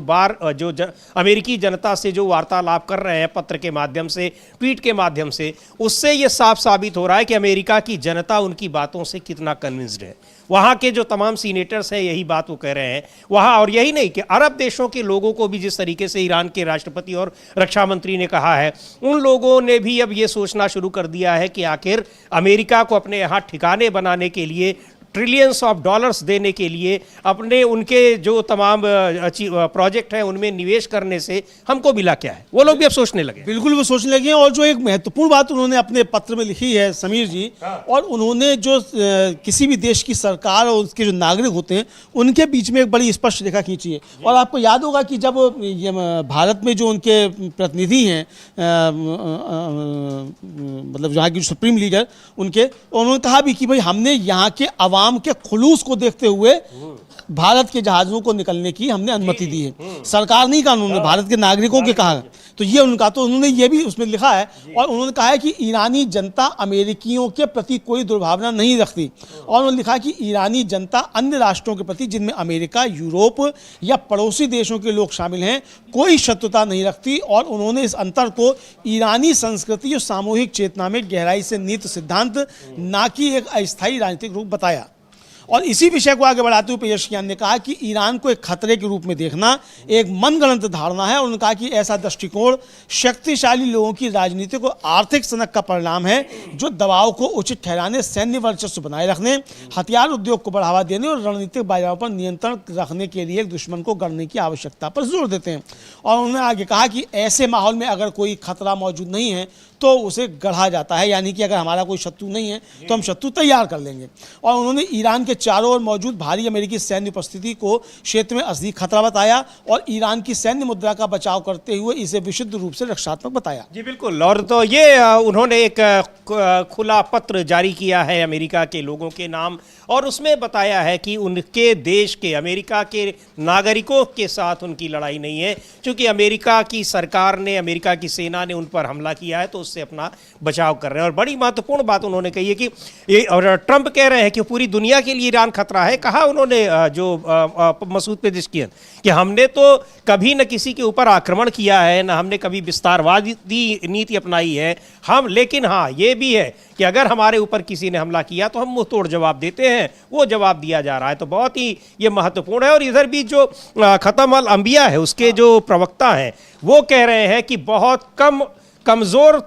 अमेरिकी जनता से जो वार्तालाप कर रहे हैं पत्र के माध्यम से, ट्वीट के माध्यम से, उससे ये साफ साबित हो रहा है कि अमेरिका की जनता उनकी बातों से कितना कन्विंस्ड है। वहाँ के जो तमाम सीनेटर्स हैं यही बात वो कह रहे हैं वहाँ। और यही नहीं कि अरब देशों के लोगों को भी जिस तरीके से ईरान के राष्ट्रपति और रक्षा मंत्री ने कहा है, उन लोगों ने भी अब ये सोचना शुरू कर दिया है कि आखिर अमेरिका को अपने यहाँ ठिकाने बनाने के लिए, ट्रिलियंस ऑफ डॉलर्स देने के लिए, अपने उनके जो तमाम प्रोजेक्ट हैं उनमें निवेश करने से हमको मिला क्या है, वो लोग भी अब सोचने लगे। बिल्कुल वो सोचने लगे हैं। और जो एक महत्वपूर्ण बात उन्होंने अपने पत्र में लिखी है समीर जी, और उन्होंने जो किसी भी देश की सरकार और उसके जो नागरिक होते हैं उनके बीच में एक बड़ी स्पष्ट रेखा खींची है। और आपको याद होगा कि जब भारत में जो उनके प्रतिनिधि हैं, मतलब यहाँ की सुप्रीम लीडर उनके, उन्होंने कहा भी कि भाई हमने यहाँ के आम के खुलूस को देखते हुए भारत के जहाजों को निकलने की हमने अनुमति दी है। सरकार नहीं कहा, उन्होंने भारत के नागरिकों के कहा। तो ये उनका, तो उन्होंने ये भी उसमें लिखा है। और उन्होंने कहा है कि ईरानी जनता अमेरिकियों के प्रति कोई दुर्भावना नहीं रखती। और उन्होंने लिखा कि ईरानी जनता अन्य राष्ट्रों के प्रति, जिनमें अमेरिका, यूरोप या पड़ोसी देशों के लोग शामिल हैं, कोई शत्रुता नहीं रखती। और उन्होंने इस अंतर को ईरानी संस्कृति और सामूहिक चेतना में गहराई से निहित सिद्धांत, ना कि एक अस्थायी राजनीतिक रूप बताया। और इसी विषय को आगे बढ़ाते हुए पेशकियान ने कहा कि ईरान को एक खतरे के रूप में देखना एक मनगढ़ंत धारणा है, और उन्होंने कहा कि ऐसा दृष्टिकोण शक्तिशाली लोगों की राजनीति को आर्थिक सनक का परिणाम है, जो दबाव को उचित ठहराने, सैन्य वर्चस्व बनाए रखने, हथियार उद्योग को बढ़ावा देने और रणनीतिक बाजारों पर नियंत्रण रखने के लिए एक दुश्मन को गढ़ने की आवश्यकता पर जोर देते हैं। और उन्होंने आगे कहा कि ऐसे माहौल में अगर कोई खतरा मौजूद नहीं है तो उसे गढ़ा जाता है, यानी कि अगर हमारा कोई शत्रु नहीं है तो हम शत्रु तैयार कर लेंगे। और उन्होंने ईरान के चारों ओर मौजूद भारी अमेरिकी सैन्य उपस्थिति को क्षेत्र में असली खतरा बताया और ईरान की सैन्य मुद्रा का बचाव करते हुए इसे विशुद्ध रूप से रक्षात्मक बताया। जी बिल्कुल। और तो ये उन्होंने एक खुला पत्र जारी किया है अमेरिका के लोगों के नाम, और उसमें बताया है कि उनके देश के, अमेरिका के नागरिकों के साथ उनकी लड़ाई नहीं है, क्योंकि अमेरिका की सरकार ने, अमेरिका की सेना ने उन पर हमला किया है तो उससे अपना बचाव कर रहे हैं। और बड़ी महत्वपूर्ण बात उन्होंने कही है कि ये, और ट्रंप कह रहे हैं कि पूरी दुनिया के लिए ईरान खतरा है। कहा उन्होंने जो मसूद पेजेश्कियान कि हमने तो कभी न किसी के ऊपर आक्रमण किया है, न हमने कभी विस्तारवादी नीति अपनाई है हम, लेकिन हाँ ये भी है कि अगर हमारे ऊपर किसी ने हमला किया तो हम मुंह तोड़ जवाब देते हैं, वो जवाब दिया जा रहा है। तो बहुत ही ये महत्वपूर्ण है। और इधर भी जो खतम अल अंबिया है उसके जो प्रवक्ता हैं वो कह रहे हैं कि बहुत कमज़ोर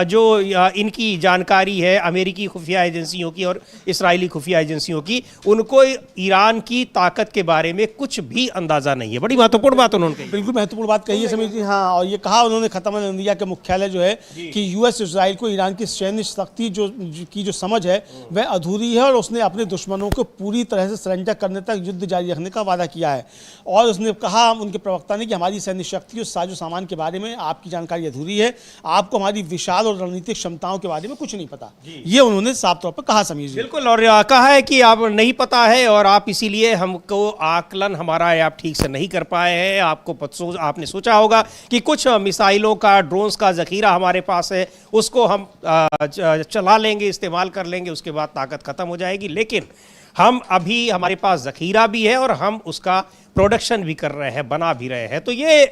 जो इनकी जानकारी है अमेरिकी खुफिया एजेंसियों की और इस्राएली खुफिया एजेंसियों की, उनको ईरान की ताकत के बारे में कुछ भी अंदाज़ा नहीं है। बड़ी महत्वपूर्ण बात उन्होंने कही। बिल्कुल महत्वपूर्ण बात कही है समीर जी। हाँ, और ये कहा उन्होंने खतम अल अंबिया के मुख्यालय जो है कि यूएस इसराइल को ईरान की सैन्य शक्ति जो समझ है वह अधूरी है, और उसने अपने दुश्मनों को पूरी तरह से सरेंडर करने तक युद्ध जारी रखने का वादा किया है। और उसने कहा, उनके प्रवक्ता ने, कि हमारी सैन्य शक्ति और साजो सामान के बारे में आपकी जानकारी अधूरी है, आपको हमारी विशाल और रणनीतिक क्षमताओं के बारे में कुछ नहीं पता। ये उन्होंने साफ तौर पर कहा समीर जी। बिल्कुल। और कहा है कि आप नहीं पता है और आप इसीलिए हमको आकलन हमारा आप ठीक से नहीं कर पाए हैं। आपने सोचा होगा कि कुछ मिसाइलों का, ड्रोन्स का जखीरा हमारे पास है, उसको हम चला लेंगे, इस्तेमाल कर लेंगे, उसके बाद ताकत खत्म हो जाएगी। लेकिन हम अभी, हमारे पास जखीरा भी है और हम उसका प्रोडक्शन भी कर रहे हैं, बना भी रहे हैं। तो ये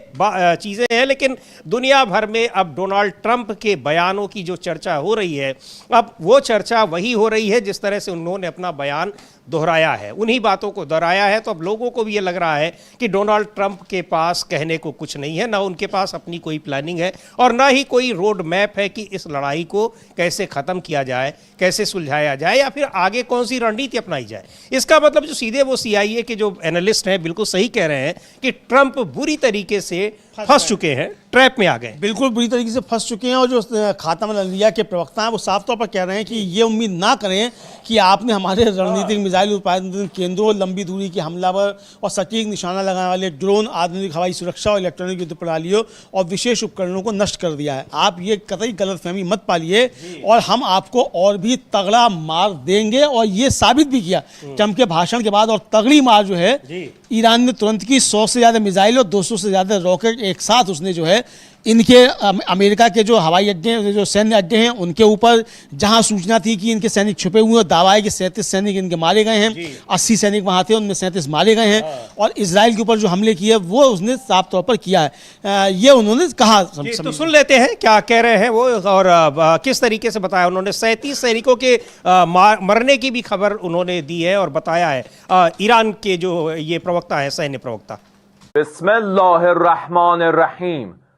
चीज़ें हैं। लेकिन दुनिया भर में अब डोनाल्ड ट्रंप के बयानों की जो चर्चा हो रही है, अब वो चर्चा वही हो रही है जिस तरह से उन्होंने अपना बयान दोहराया है, उन्हीं बातों को दोहराया है। तो अब लोगों को भी ये लग रहा है कि डोनाल्ड ट्रंप के पास कहने को कुछ नहीं है, ना उनके पास अपनी कोई प्लानिंग है और ना ही कोई रोड मैप है कि इस लड़ाई को कैसे ख़त्म किया जाए, कैसे सुलझाया जाए, या फिर आगे कौन सी रणनीति अपनाई जाए। इसका मतलब जो सीधे वो CIA के जो एनालिस्ट हैं बिल्कुल सही कह रहे हैं कि ट्रंप बुरी तरीके से फंस चुके हैं, ट्रैप में आ गए। बिल्कुल बुरी तरीके से फंस चुके हैं। और जो खातम अल अंबिया के प्रवक्ता हैं वो साफ तौर पर कह रहे हैं कि ये उम्मीद ना करें कि आपने हमारे रणनीतिक मिसाइल उत्पादन केंद्रों, लंबी दूरी के हमलावर और सटीक निशाना लगाने वाले ड्रोन, आधुनिक हवाई सुरक्षा और इलेक्ट्रॉनिक युद्ध प्रणालियों और विशेष उपकरणों को नष्ट कर दिया है। आप ये कतई गलतफहमी मत पालिए, और हम आपको और भी तगड़ा मार देंगे। और ये साबित भी किया ट्रंप के भाषण के बाद। और तगड़ी मार जो है ईरान ने तुरंत की, 100 से ज़्यादा मिसाइल और 200 से ज़्यादा रॉकेट एक साथ उसने जो है इनके अमेरिका के जो हवाई अड्डे, जो सैन्य अड्डे हैं उनके ऊपर, जहां सूचना थी कि इनके सैनिक छुपे हुए हैं, दावा है कि 37 सैनिक इनके मारे गए हैं, 80 सैनिक वहां थे, उनमें 37 मारे गए हैं। और इजराइल के ऊपर जो हमले किए वो उसने साफ तौर पर किया है, ये उन्होंने कहा। तो सुन लेते हैं क्या कह रहे हैं वो, और किस तरीके से बताया उन्होंने। 37 सैनिकों के मरने की भी खबर उन्होंने दी है और बताया है ईरान के जो ये प्रवक्ता है, सैन्य प्रवक्ता। बिस्मिल्लाहिर्रहमानिर्रहीम।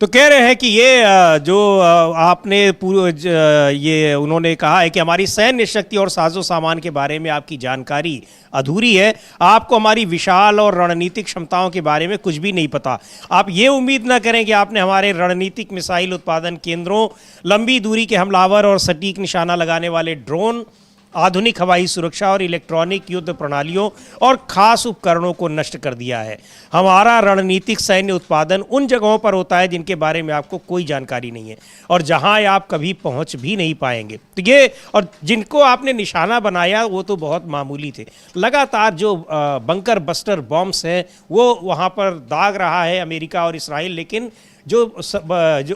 तो कह रहे हैं कि ये जो आपने ये उन्होंने कहा है कि हमारी सैन्य शक्ति और साजो सामान के बारे में आपकी जानकारी अधूरी है, आपको हमारी विशाल और रणनीतिक क्षमताओं के बारे में कुछ भी नहीं पता। आप ये उम्मीद ना करें कि आपने हमारे रणनीतिक मिसाइल उत्पादन केंद्रों, लंबी दूरी के हमलावर और सटीक निशाना लगाने वाले ड्रोन, आधुनिक हवाई सुरक्षा और इलेक्ट्रॉनिक युद्ध प्रणालियों और खास उपकरणों को नष्ट कर दिया है। हमारा रणनीतिक सैन्य उत्पादन उन जगहों पर होता है जिनके बारे में आपको कोई जानकारी नहीं है और जहां आप कभी पहुंच भी नहीं पाएंगे। तो ये, और जिनको आपने निशाना बनाया वो तो बहुत मामूली थे। लगातार जो बंकर बस्टर बॉम्ब्स हैं वो वहां पर दाग रहा है अमेरिका और इसराइल, लेकिन जो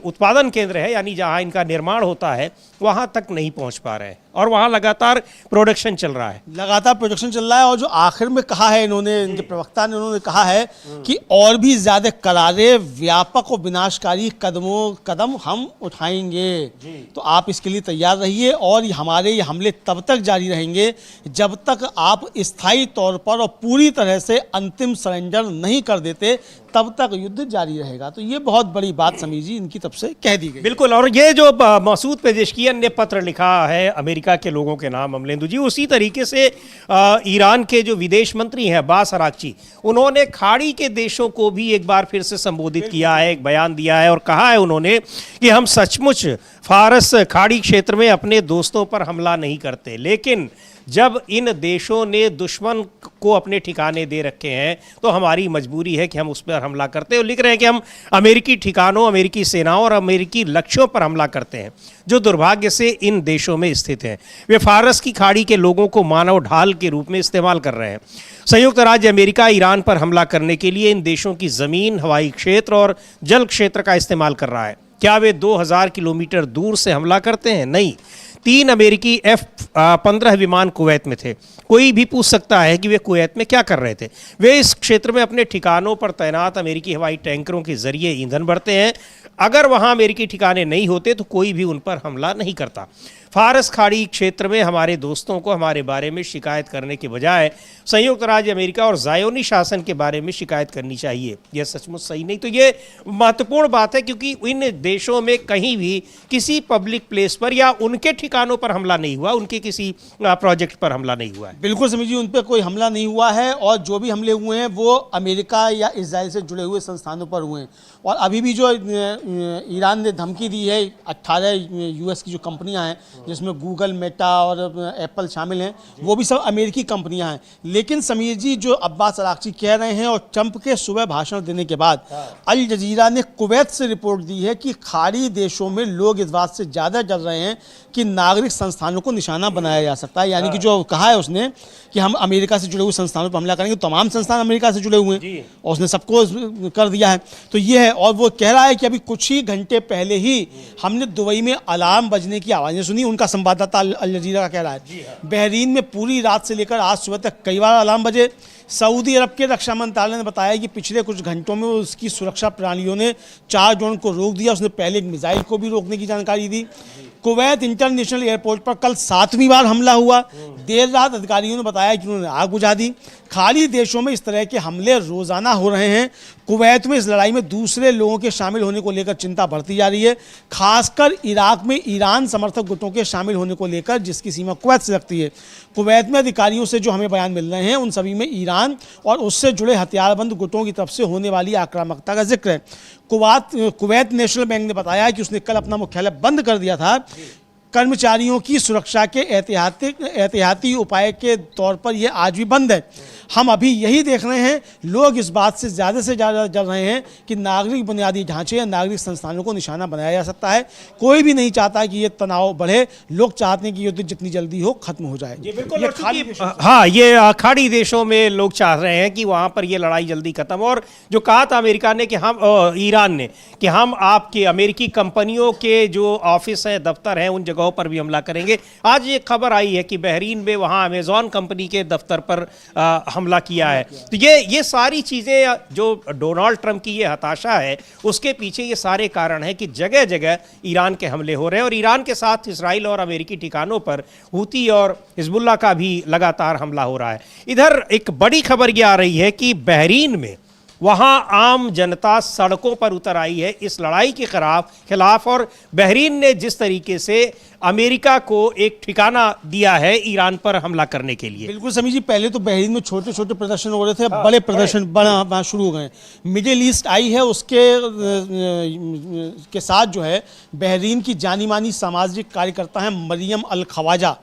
उत्पादन केंद्र है यानी जहां इनका निर्माण होता है वहां तक नहीं पहुंच पा रहे हैं और वहां लगातार प्रोडक्शन चल रहा है। लगातार प्रोडक्शन चल रहा है और जो आखिर में कहा है इन्होंने, इनके प्रवक्ता ने उन्होंने कहा है कि और भी ज्यादा करारे, व्यापक और विनाशकारी कदम हम उठाएंगे। तो आप इसके लिए तैयार रहिए और हमारे ये हमले तब तक जारी रहेंगे जब तक आप स्थायी तौर पर और पूरी तरह से अंतिम सरेंडर नहीं कर देते, तब तक युद्ध जारी रहेगा। तो ये बहुत बड़ी बात समीर जी इनकी तरफ से कह दी गई। बिल्कुल, और ये जो मसूद पेजेशकियन ने पत्र लिखा है अमेरिका के लोगों के नाम अमलेंदु जी, उसी तरीके से ईरान के जो विदेश मंत्री हैं अब्बास अराक्ची, उन्होंने खाड़ी के देशों को भी एक बार फिर से संबोधित किया है, एक बयान दिया है और कहा है उन्होंने कि हम सचमुच फारस खाड़ी क्षेत्र में अपने दोस्तों पर हमला नहीं करते, लेकिन जब इन देशों ने दुश्मन को अपने ठिकाने दे रखे हैं तो हमारी मजबूरी है कि हम उस पर हमला करते हैं। और लिख रहे हैं कि हम अमेरिकी ठिकानों, अमेरिकी सेनाओं और अमेरिकी लक्ष्यों पर हमला करते हैं जो दुर्भाग्य से इन देशों में स्थित हैं। वे फारस की खाड़ी के लोगों को मानव ढाल के रूप में इस्तेमाल कर रहे हैं। संयुक्त राज्य अमेरिका ईरान पर हमला करने के लिए इन देशों की ज़मीन, हवाई क्षेत्र और जल क्षेत्र का इस्तेमाल कर रहा है। क्या वे 2000 किलोमीटर दूर से हमला करते हैं? नहीं। 3 अमेरिकी F-15 विमान कुवैत में थे। कोई भी पूछ सकता है कि वे कुवैत में क्या कर रहे थे। वे इस क्षेत्र में अपने ठिकानों पर तैनात अमेरिकी हवाई टैंकरों के जरिए ईंधन भरते हैं। अगर वहां अमेरिकी ठिकाने नहीं होते तो कोई भी उन पर हमला नहीं करता। फारस खाड़ी क्षेत्र में हमारे दोस्तों को हमारे बारे में शिकायत करने के बजाय संयुक्त राज्य अमेरिका और ज़ायोनी शासन के बारे में शिकायत करनी चाहिए। यह सचमुच सही नहीं। तो ये महत्वपूर्ण बात है क्योंकि इन देशों में कहीं भी किसी पब्लिक प्लेस पर या उनके ठिकानों पर हमला नहीं हुआ, उनके किसी प्रोजेक्ट पर हमला नहीं हुआ है। बिल्कुल समीर जी, उन पर कोई हमला नहीं हुआ है और जो भी हमले हुए हैं वो अमेरिका या इजराइल से जुड़े हुए संस्थानों पर हुए हैं। और अभी भी जो ईरान ने धमकी दी है 18 US की जो कंपनियां हैं जिसमें गूगल, मेटा और एप्पल शामिल हैं, वो भी सब अमेरिकी कंपनियां हैं। लेकिन समीर जी, जो अब्बास अराक्ची कह रहे हैं और ट्रंप के सुबह भाषण देने के बाद अल जजीरा ने कुवैत से रिपोर्ट दी है कि खाड़ी देशों में लोग इस बात से ज़्यादा डर रहे हैं कि नागरिक संस्थानों को निशाना बनाया जा सकता है। यानी कि जो कहा है उसने कि हम अमेरिका से जुड़े हुए संस्थानों पर हमला करेंगे, तमाम संस्थान अमेरिका से जुड़े हुए हैं और उसने सबको कर दिया है। तो ये है, और वो कह रहा है कि अभी कुछ ही घंटे पहले ही हमने दुबई में अलार्म बजने की आवाज़ें सुनी। उनका संवाददाता अल जजीरा का कह रहा है बहरीन में पूरी रात से लेकर आज सुबह तक कई बार अलार्म बजे। सऊदी अरब के रक्षा मंत्रालय ने बताया कि पिछले कुछ घंटों में उसकी सुरक्षा प्रणालियों ने 4 ड्रोन को रोक दिया। उसने पहले एक मिसाइल को भी रोकने की जानकारी दी। कुवैत इंटरनेशनल एयरपोर्ट पर कल 7वीं बार हमला हुआ। देर रात अधिकारियों ने बताया कि उन्होंने आग बुझा दी। खाड़ी देशों में इस तरह के हमले रोजाना हो रहे हैं। कुवैत में इस लड़ाई में दूसरे लोगों के शामिल होने को लेकर चिंता बढ़ती जा रही है, खासकर इराक में ईरान समर्थक गुटों के शामिल होने को लेकर, जिसकी सीमा कुवैत से लगती है। कुवैत में अधिकारियों से जो हमें बयान मिल रहे हैं उन सभी में ईरान और उससे जुड़े हथियारबंद गुटों की तरफ से होने वाली आक्रामकता का जिक्र है। कुवैत नेशनल बैंक ने बताया कि उसने कल अपना मुख्यालय बंद कर दिया था। कर्मचारियों की सुरक्षा के एहतियाती उपाय के तौर पर यह आज भी बंद है। हम अभी यही देख रहे हैं, लोग इस बात से ज़्यादा डर रहे हैं कि नागरिक बुनियादी ढांचे या नागरिक संस्थानों को निशाना बनाया जा सकता है। कोई भी नहीं चाहता कि ये तनाव बढ़े। लोग चाहते हैं कि युद्ध जितनी जल्दी हो खत्म हो जाए। बिल्कुल, ये खाड़ी देशों में लोग चाह रहे हैं कि वहाँ पर ये लड़ाई जल्दी खत्म। और जो कहा था अमेरिका ने कि हम ईरान ने कि हम आपके अमेरिकी कंपनियों के जो ऑफिस हैं, दफ्तर हैं, उन जगहों पर भी हमला करेंगे। आज ये खबर आई है कि बहरीन में वहाँ अमेजॉन कंपनी के दफ्तर पर हमला किया है। तो ये सारी चीज़ें, जो डोनाल्ड ट्रंप की ये हताशा है, उसके पीछे ये सारे कारण हैं कि जगह जगह ईरान के हमले हो रहे हैं और ईरान के साथ इसराइल और अमेरिकी ठिकानों पर हूती और हिजबुल्लाह का भी लगातार हमला हो रहा है। इधर एक बड़ी खबर ये आ रही है कि बहरीन में वहाँ आम जनता सड़कों पर उतर आई है इस लड़ाई के खिलाफ। और बहरीन ने जिस तरीके से अमेरिका को एक ठिकाना दिया है ईरान पर हमला करने के लिए। बिल्कुल समीर जी, पहले तो बहरीन में छोटे छोटे प्रदर्शन हो रहे थे, अब बड़े प्रदर्शन बड़ा शुरू हो गए। मिडिल ईस्ट आई है, उसके के साथ जो है बहरीन की जानी मानी सामाजिक कार्यकर्ता हैं मरियम अल खवाजा,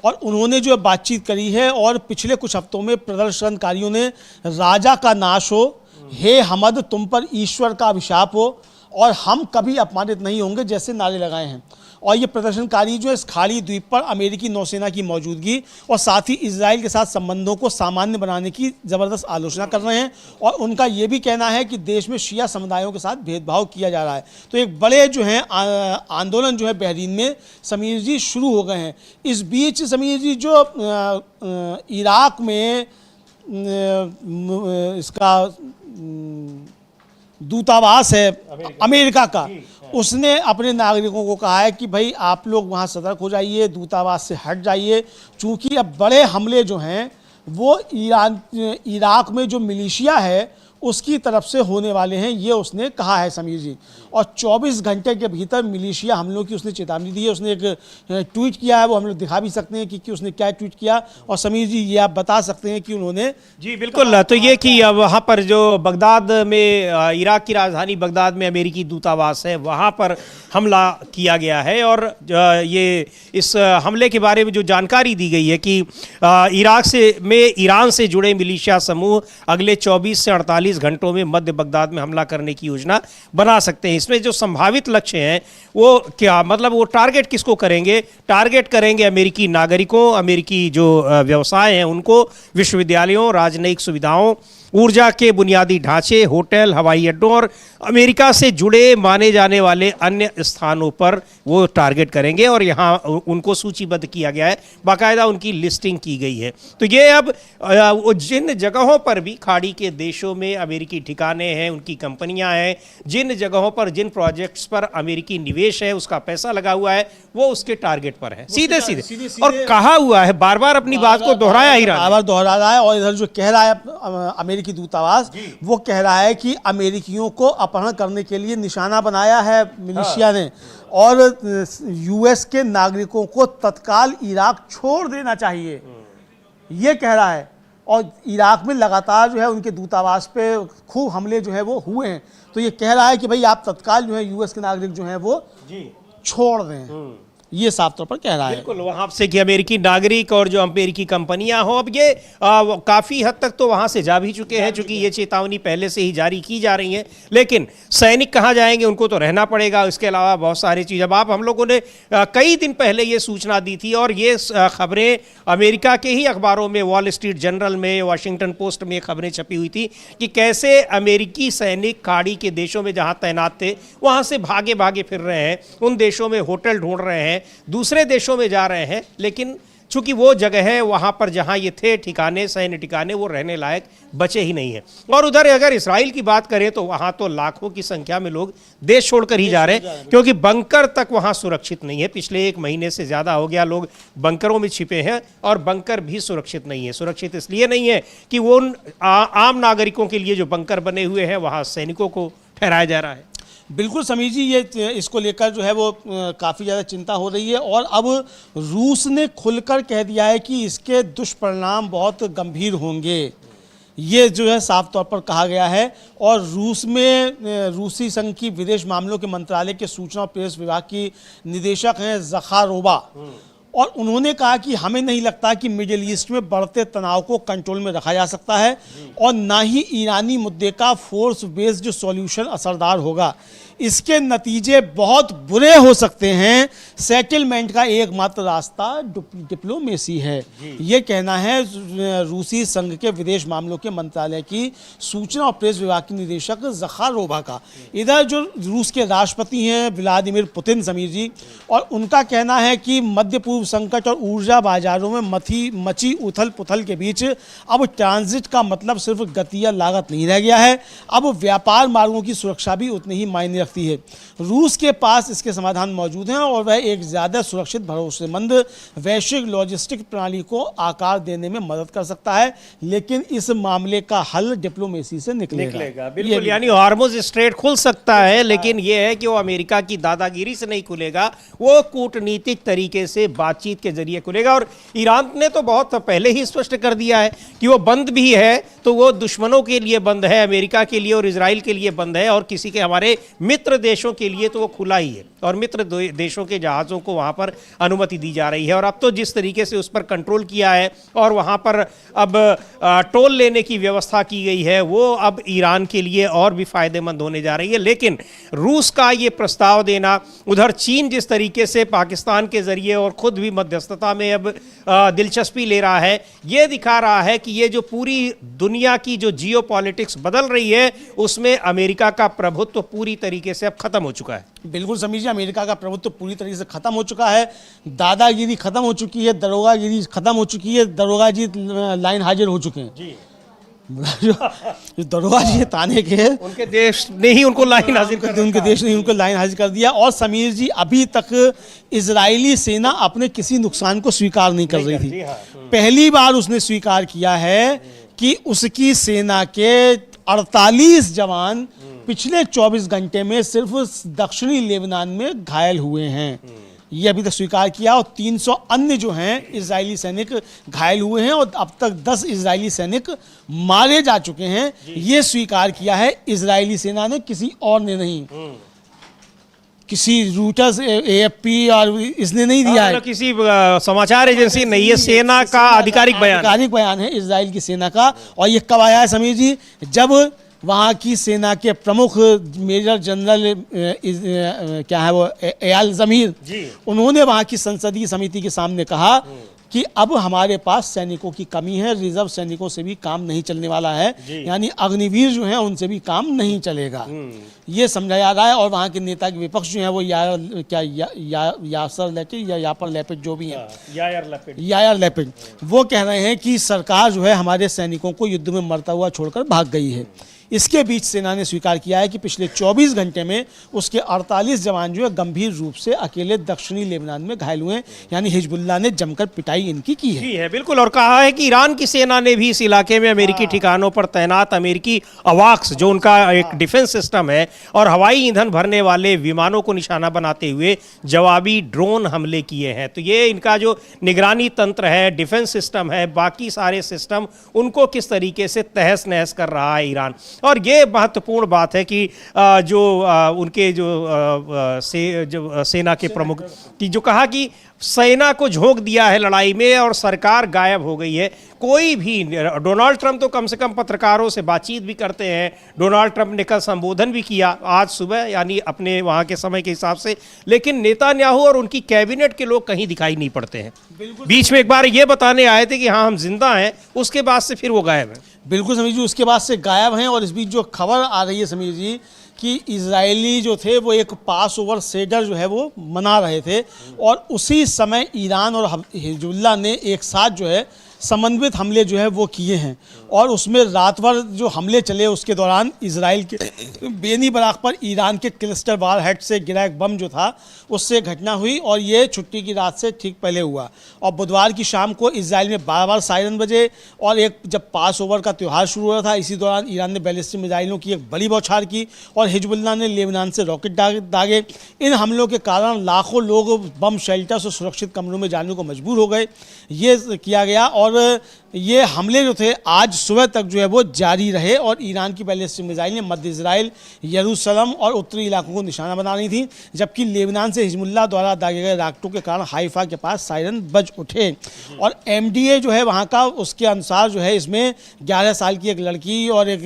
और उन्होंने जो बातचीत करी है और पिछले कुछ हफ्तों में प्रदर्शनकारियों ने राजा का नाश हो, हे हमद तुम पर ईश्वर का अभिशाप हो और हम कभी अपमानित नहीं होंगे जैसे नारे लगाए हैं। और ये प्रदर्शनकारी जो है इस खाड़ी द्वीप पर अमेरिकी नौसेना की मौजूदगी और साथ ही इजराइल के साथ संबंधों को सामान्य बनाने की ज़बरदस्त आलोचना कर रहे हैं, और उनका ये भी कहना है कि देश में शिया समुदायों के साथ भेदभाव किया जा रहा है। तो एक बड़े जो हैं आंदोलन जो है बहरीन में समीर जी शुरू हो गए हैं। इस बीच समीर जी जो इराक में इसका दूतावास है अमेरिका का, उसने अपने नागरिकों को कहा है कि भाई आप लोग वहाँ सतर्क हो जाइए, दूतावास से हट जाइए, चूँकि अब बड़े हमले जो हैं वो इराक में जो मिलिशिया है उसकी तरफ से होने वाले हैं, ये उसने कहा है समीर जी। और 24 घंटे के भीतर मिलिशिया हमलों की उसने चेतावनी दी है। उसने एक ट्वीट किया है, वो हम लोग दिखा भी सकते हैं कि उसने क्या ट्वीट किया। और समीर जी ये आप बता सकते हैं कि उन्होंने जी बिल्कुल, तो ये कि वहाँ पर जो बगदाद में इराक की राजधानी बगदाद में अमेरिकी दूतावास है वहाँ पर हमला किया गया है। और ये इस हमले के बारे में जो जानकारी दी गई है कि इराक में ईरान से जुड़े मिलिशिया समूह अगले 24 से 48 घंटों में मध्य बगदाद में हमला करने की योजना बना सकते हैं। इसमें जो संभावित लक्ष्य हैं वो क्या, मतलब वो टारगेट किसको करेंगे? टारगेट करेंगे अमेरिकी नागरिकों, अमेरिकी जो व्यवसाय हैं उनको, विश्वविद्यालयों, राजनयिक सुविधाओं, ऊर्जा के बुनियादी ढांचे, होटल, हवाई अड्डों और अमेरिका से जुड़े माने जाने वाले अन्य स्थानों पर वो टारगेट करेंगे। और यहाँ उनको सूचीबद्ध किया गया है, बाकायदा उनकी लिस्टिंग की गई है। तो ये अब वो जिन जगहों पर भी खाड़ी के देशों में अमेरिकी ठिकाने हैं, उनकी कंपनियां हैं, जिन जगहों पर जिन प्रोजेक्ट्स पर अमेरिकी निवेश है, उसका पैसा लगा हुआ है, वो उसके टारगेट पर है सीधे सीधे। और कहा हुआ है, बार बार अपनी बात को दोहराया ही रहा है, बार दोहरा रहा है। और इधर जो कह रहा है अमेरिकी दूतावास, वो कह रहा है कि अमेरिकियों को अपहरण करने के लिए निशाना बनाया है मिलिशिया ने, और यूएस के नागरिकों को तत्काल इराक छोड़ देना चाहिए, ये कह रहा है। और इराक में लगातार जो है उनके दूतावास पे खूब हमले जो है वो हुए हैं। तो ये कह रहा है कि भाई आप तत्काल जो है यूएस के नागरिक जो हैं वो छोड़ दें, ये साफ तौर पर कह रहा है। बिल्कुल, वहाँ से कि अमेरिकी नागरिक और जो अमेरिकी कंपनियां हो, अब ये काफ़ी हद तक तो वहाँ से जा भी चुके हैं, चूंकि ये चेतावनी पहले से ही जारी की जा रही है। लेकिन सैनिक कहाँ जाएंगे, उनको तो रहना पड़ेगा। इसके अलावा बहुत सारी चीज़, अब आप हम लोगों ने कई दिन पहले ये सूचना दी थी, और ये खबरें अमेरिका के ही अखबारों में, वॉल स्ट्रीट जर्नल में, वाशिंगटन पोस्ट में खबरें छपी हुई थी कि कैसे अमेरिकी सैनिक खाड़ी के देशों में जहाँ तैनात थे वहाँ से भागे भागे फिर रहे हैं, उन देशों में होटल ढूंढ रहे हैं, दूसरे देशों में जा रहे हैं। लेकिन चूंकि वो जगह है वहां पर जहां ये थे ठिकाने, सैन्य ठिकाने, वो रहने लायक बचे ही नहीं है। और उधर अगर इसराइल की बात करें तो वहां तो लाखों की संख्या में लोग देश छोड़कर ही जा रहे हैं, क्योंकि बंकर तक वहां सुरक्षित नहीं है। पिछले 1 महीने से ज्यादा हो गया लोग बंकरों में छिपे हैं, और बंकर भी सुरक्षित नहीं है। सुरक्षित इसलिए नहीं है कि वो उन आम नागरिकों के लिए जो बंकर बने हुए हैं वहां सैनिकों को ठहराया जा रहा है। बिल्कुल समीर जी, ये इसको लेकर जो है वो काफ़ी ज़्यादा चिंता हो रही है। और अब रूस ने खुलकर कह दिया है कि इसके दुष्परिणाम बहुत गंभीर होंगे, ये जो है साफ तौर पर कहा गया है। और रूस में रूसी संघ की विदेश मामलों के मंत्रालय के सूचना और प्रेस विभाग की निदेशक हैं ज़खारोवा, और उन्होंने कहा कि हमें नहीं लगता कि मिडिल ईस्ट में बढ़ते तनाव को कंट्रोल में रखा जा सकता है, और ना ही ईरानी मुद्दे का फोर्स बेस्ड सॉल्यूशन असरदार होगा। इसके नतीजे बहुत बुरे हो सकते हैं। सेटलमेंट का एकमात्र रास्ता डिप्लोमेसी है, ये कहना है रूसी संघ के विदेश मामलों के मंत्रालय की सूचना और प्रेस विभाग की निदेशक ज़खारोवा का। इधर जो रूस के राष्ट्रपति हैं व्लादिमीर पुतिन समीर जी, और उनका कहना है कि मध्य पूर्व संकट और ऊर्जा बाजारों में मची उथल पुथल के बीच अब ट्रांजिट का मतलब सिर्फ गति या लागत नहीं रह गया है, अब व्यापार मार्गों की सुरक्षा भी उतनी ही मायने रखती है। रूस के पास इसके समाधान मौजूद हैं और वह एक ज़्यादा सुरक्षित, भरोसेमंद वैश्विक लॉजिस्टिक प्रणाली को आकार देने में मदद कर सकता है, लेकिन इस मामले का हल डिप्लोमेसी से निकलेगा। बिल्कुल, यानी हार्मुज स्ट्रेट खुल सकता है, लेकिन यह है कि वो अमेरिका की दादागिरी से नहीं खुलेगा, वो कूटनीतिक तरीके से बातचीत के जरिए खुलेगा। और ईरान ने तो बहुत पहले ही स्पष्ट कर दिया है कि वो बंद भी है तो वो दुश्मनों के लिए बंद है, अमेरिका के लिए और इजराइल के लिए बंद है, और किसी के हमारे मित्र देशों के लिए तो वो खुला ही है, और मित्र देशों के जहाज़ों को वहाँ पर अनुमति दी जा रही है। और अब तो जिस तरीके से उस पर कंट्रोल किया है और वहाँ पर अब टोल लेने की व्यवस्था की गई है, वो अब ईरान के लिए और भी फायदेमंद होने जा रही है। लेकिन रूस का ये प्रस्ताव देना, उधर चीन जिस तरीके से पाकिस्तान के जरिए और खुद भी मध्यस्थता में अब दिलचस्पी ले रहा है, ये दिखा रहा है कि ये जो पूरी दुनिया की जो जियोपॉलिटिक्स बदल रही है उसमें अमेरिका का प्रभुत्व पूरी तरीके से अब खत्म हो चुका है। बिल्कुल समझिए, अमेरिका का प्रभुत्व पूरी तरीके से खत्म हो चुका है, दादागिरी खत्म हो चुकी है, दरोगागिरी खत्म हो चुकी है, दरोगा जी लाइन हाजिर हो चुके हैं जी। जो दरोगा जी ताने के उनके देश ने ही उनको लाइन हाजिर कर दिया, उनके देश ने उनको लाइन हाजिर कर दिया। और समीर जी, अभी तक इजरायली सेना अपने किसी नुकसान को स्वीकार नहीं कर रही थी। पहली बार उसने स्वीकार किया है कि उसकी सेना के 48 जवान पिछले 24 घंटे में सिर्फ दक्षिणी लेबनान में घायल हुए हैं, ये अभी तक स्वीकार किया। और 300 अन्य जो हैं इजरायली सैनिक घायल हुए हैं, और अब तक 10 इजरायली सैनिक मारे जा चुके हैं, ये स्वीकार किया है इजरायली सेना ने, किसी और ने नहीं। किसी रूटर्स, AFP और इसने नहीं दिया है, किसी समाचार एजेंसी नहीं, ये सेना का आधिकारिक बयान है इजराइल की सेना का। और ये कब आया है समीर जी? जब वहाँ की सेना के प्रमुख मेजर जनरल क्या है वो, एयाल ज़मीर, उन्होंने वहाँ की संसदीय समिति के सामने कहा कि अब हमारे पास सैनिकों की कमी है, रिजर्व सैनिकों से भी काम नहीं चलने वाला है, यानी अग्निवीर जो हैं उनसे भी काम नहीं चलेगा, ये समझा जा रहा है। और वहाँ के नेता के विपक्ष जो है वो यासर लैपिड या यापर लैपिड जो भी हैं, यायर लैपिड, वो कह रहे हैं कि सरकार जो है हमारे सैनिकों को युद्ध में मरता हुआ छोड़कर भाग गई है। इसके बीच सेना ने स्वीकार किया है कि पिछले 24 घंटे में उसके 48 जवान जो है गंभीर रूप से अकेले दक्षिणी लेबनान में घायल हुए हैं, यानी हिजबुल्लाह ने जमकर पिटाई इनकी की है। बिल्कुल, और कहा है कि ईरान की सेना ने भी इस इलाके में अमेरिकी ठिकानों पर तैनात अमेरिकी अवाक्स, जो उनका एक डिफेंस सिस्टम है, और हवाई ईंधन भरने वाले विमानों को निशाना बनाते हुए जवाबी ड्रोन हमले किए हैं। तो ये इनका जो निगरानी तंत्र है, डिफेंस सिस्टम है, बाकी सारे सिस्टम, उनको किस तरीके से तहस नहस कर रहा है ईरान। और ये महत्वपूर्ण बात है कि जो उनके जो सेना के प्रमुख की जो कहा कि सेना को झोंक दिया है लड़ाई में और सरकार गायब हो गई है। कोई भी, डोनाल्ड ट्रंप तो कम से कम पत्रकारों से बातचीत भी करते हैं, डोनाल्ड ट्रंप ने कल संबोधन भी किया आज सुबह, यानी अपने वहाँ के समय के हिसाब से, लेकिन नेतान्याहू और उनकी कैबिनेट के लोग कहीं दिखाई नहीं पड़ते हैं। बीच में एक बार ये बताने आए थे कि हाँ हम जिंदा हैं, उसके बाद से फिर वो गायब हैं। बिल्कुल समीर जी, उसके बाद से गायब हैं। और इस बीच जो खबर आ रही है समीर जी कि इजरायली जो थे वो एक पास ओवर सेडर जो है वो मना रहे थे, और उसी समय ईरान और हिजबुल्लाह ने एक साथ जो है समन्वित हमले जो है वो किए हैं। और उसमें रात भर जो हमले चले उसके दौरान इजराइल के बेनी बराक पर ईरान के क्लस्टर वार हेड से गिरा एक बम जो था उससे घटना हुई, और ये छुट्टी की रात से ठीक पहले हुआ। और बुधवार की शाम को इजराइल में बार सायरन बजे, और एक जब पास ओवर का त्यौहार शुरू हुआ था, इसी दौरान ईरान ने बैलिस्टिक मिसाइलों की एक बड़ी बौछार की, और हिजबुल्लाह ने लेबनान से रॉकेट दागे। इन हमलों के कारण लाखों लोग बम शेल्टर्स और सुरक्षित कमरों में जाने को मजबूर हो गए, ये किया गया। और ये हमले जो थे आज सुबह तक जो है वो जारी रहे, और ईरान की बैलिस्टिक मिसाइल ने मध्य इजराइल, यरूशलेम और उत्तरी इलाकों को निशाना बना रही थी, जबकि लेबनान से हिजबुल्लाह द्वारा दागे गए रॉकेटों के कारण हाइफा के पास सायरन बज उठे। और MDA जो है वहाँ का, उसके अनुसार जो है इसमें 11 साल की एक लड़की और एक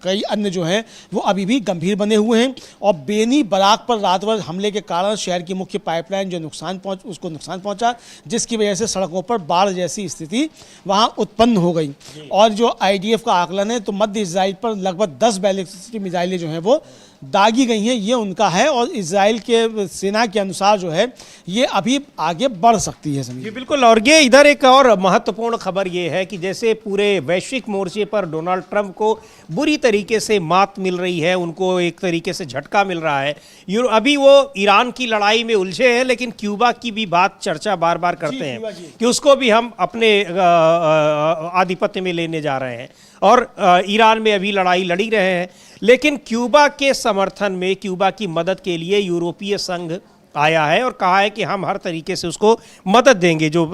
कई अन्य जो हैं वो अभी भी गंभीर बने हुए हैं। और बेनी बराक पर रात भर हमले के कारण शहर की मुख्य पाइपलाइन जो उसको नुकसान पहुँचा, जिसकी वजह से सड़कों पर बाढ़ जैसी स्थिति वहाँ उत्पन्न हो गई। और जो IDF का आकलन है तो मध्य इजराइल पर लगभग 10 बैलिस्टिक मिसाइलें जो हैं वो दागी गई हैं, ये उनका है। और इजराइल के सेना के अनुसार जो है ये अभी आगे बढ़ सकती है। जी बिल्कुल। और ये इधर एक और महत्वपूर्ण खबर ये है कि जैसे पूरे वैश्विक मोर्चे पर डोनाल्ड ट्रंप को बुरी तरीके से मात मिल रही है, उनको एक तरीके से झटका मिल रहा है। अभी वो ईरान की लड़ाई में उलझे हैं, लेकिन क्यूबा की भी बात चर्चा बार बार करते हैं कि उसको भी हम अपने आधिपत्य में लेने जा रहे हैं। और ईरान में अभी लड़ाई लड़ी रहे हैं, लेकिन क्यूबा के समर्थन में, क्यूबा की मदद के लिए यूरोपीय संघ आया है और कहा है कि हम हर तरीके से उसको मदद देंगे। जो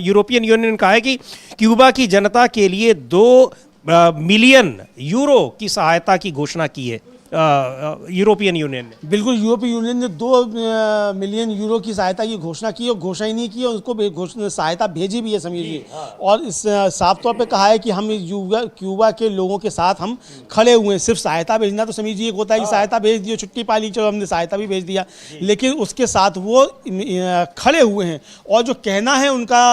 यूरोपियन यूनियन ने कहा है कि क्यूबा की जनता के लिए 2 मिलियन यूरो की सहायता की घोषणा की है यूरोपियन यूनियन ने। बिल्कुल, यूरोपीय यूनियन ने 2 मिलियन यूरो की सहायता की घोषणा की और घोषणा ही नहीं की, और उसको सहायता भेजी भी है समझिए। और इस साफ तौर पे कहा है कि हम क्यूबा के लोगों के साथ हम खड़े हुए हैं। सिर्फ सहायता भेजना तो समझिए एक होता है कि सहायता भेज दियो, छुट्टी पाली, चलो हमने सहायता भी भेज दिया, लेकिन उसके साथ वो खड़े हुए हैं। और जो कहना है उनका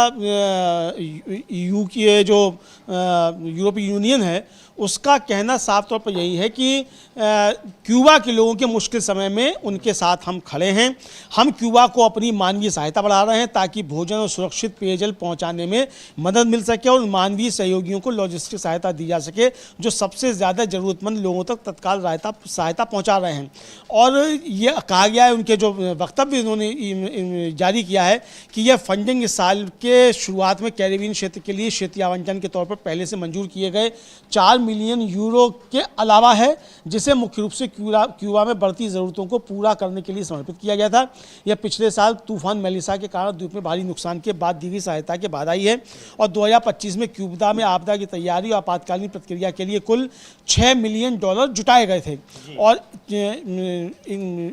यू की जो यूरोपीय यूनियन है उसका कहना साफ तौर पर यही है कि क्यूबा के लोगों के मुश्किल समय में उनके साथ हम खड़े हैं। हम क्यूबा को अपनी मानवीय सहायता बढ़ा रहे हैं ताकि भोजन और सुरक्षित पेयजल पहुंचाने में मदद मिल सके और मानवीय सहयोगियों को लॉजिस्टिक सहायता दी जा सके जो सबसे ज़्यादा ज़रूरतमंद लोगों तक तत्काल सहायता पहुंचा रहे हैं। और ये कहा गया है, उनके जो वक्तव्य इन्होंने जारी किया है कि यह फंडिंग इस साल के शुरुआत में कैरिबियन क्षेत्र के लिए क्षेत्रीय आवंटन के तौर पर पहले से मंजूर किए गए 4 मिलियन यूरो के अलावा है, जिसे मुख्य रूप से क्यूबा में बढ़ती ज़रूरतों को पूरा करने के लिए समर्पित किया गया था। यह पिछले साल तूफान मेलिसा के कारण द्वीप में भारी नुकसान के बाद दी गई सहायता के बाद आई है। और 2025 में क्यूबा में आपदा की तैयारी और आपातकालीन प्रतिक्रिया के लिए कुल $6 मिलियन जुटाए गए थे। और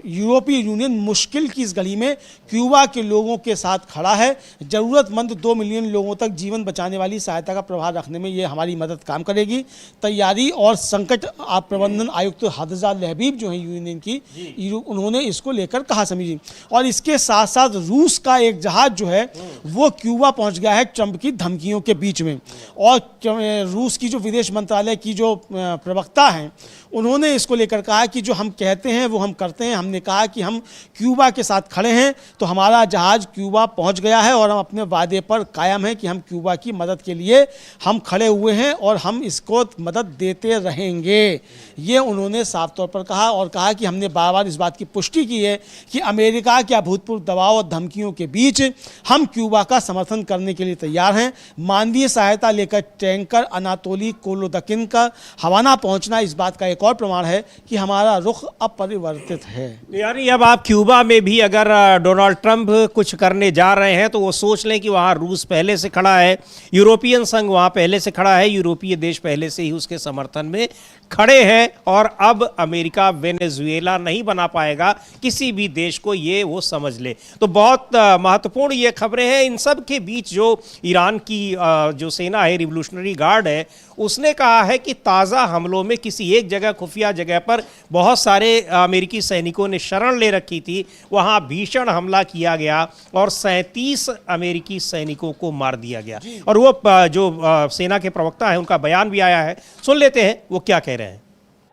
यूरोपीय यूनियन मुश्किल की इस घड़ी में क्यूबा के लोगों के साथ खड़ा है। ज़रूरतमंद 2 मिलियन लोगों तक जीवन बचाने वाली सहायता का प्रभाव रखने में ये हमारी मदद काम करेगी। तैयारी और संकट प्रबंधन आयुक्त हादजा लहबीब जो है यूनियन की, उन्होंने इसको लेकर कहा समझिए। और इसके साथ साथ रूस का एक जहाज जो है वो क्यूबा पहुंच गया है ट्रंप की धमकियों के बीच में। और रूस की जो विदेश मंत्रालय की जो प्रवक्ता हैं उन्होंने इसको लेकर कहा कि जो हम कहते हैं वो हम करते हैं। हमने कहा कि हम क्यूबा के साथ खड़े हैं, तो हमारा जहाज क्यूबा पहुंच गया है और हम अपने वादे पर कायम हैं कि हम क्यूबा की मदद के लिए हम खड़े हुए हैं और हम इसको मदद देते रहेंगे। ये उन्होंने साफ तौर पर कहा और कहा कि हमने बार बार इस बात की पुष्टि की है कि अमेरिका के अभूतपूर्व दबाव और धमकियों के बीच हम क्यूबा का समर्थन करने के लिए तैयार हैं। मानवीय सहायता लेकर टैंकर अनातोली कोलोदकिन का हवाना पहुंचना इस बात का एक और प्रमाण है कि हमारा रुख अपरिवर्तित है। यानी अब आप क्यूबा में भी अगर डोनाल्ड ट्रंप कुछ करने जा रहे हैं तो वो सोच लें कि वहाँ रूस पहले से खड़ा है, यूरोपियन संघ वहाँ पहले से खड़ा है, यूरोपीय देश पहले से ही उसके समर्थन में खड़े हैं। और अब अमेरिका वेनेजुएला नहीं बना पाएगा किसी भी देश को, ये वो समझ ले। तो बहुत महत्वपूर्ण ये खबरें हैं। इन सब के बीच जो ईरान की जो सेना है, रिवोल्यूशनरी गार्ड है, उसने कहा है कि ताज़ा हमलों में किसी एक जगह, खुफिया जगह पर बहुत सारे अमेरिकी सैनिकों ने शरण ले रखी थी, वहाँ भीषण हमला किया गया और 37 अमेरिकी सैनिकों को मार दिया गया। और वो जो सेना के प्रवक्ता है उनका बयान भी आया है, सुन लेते हैं वो क्या कह रहे हैं।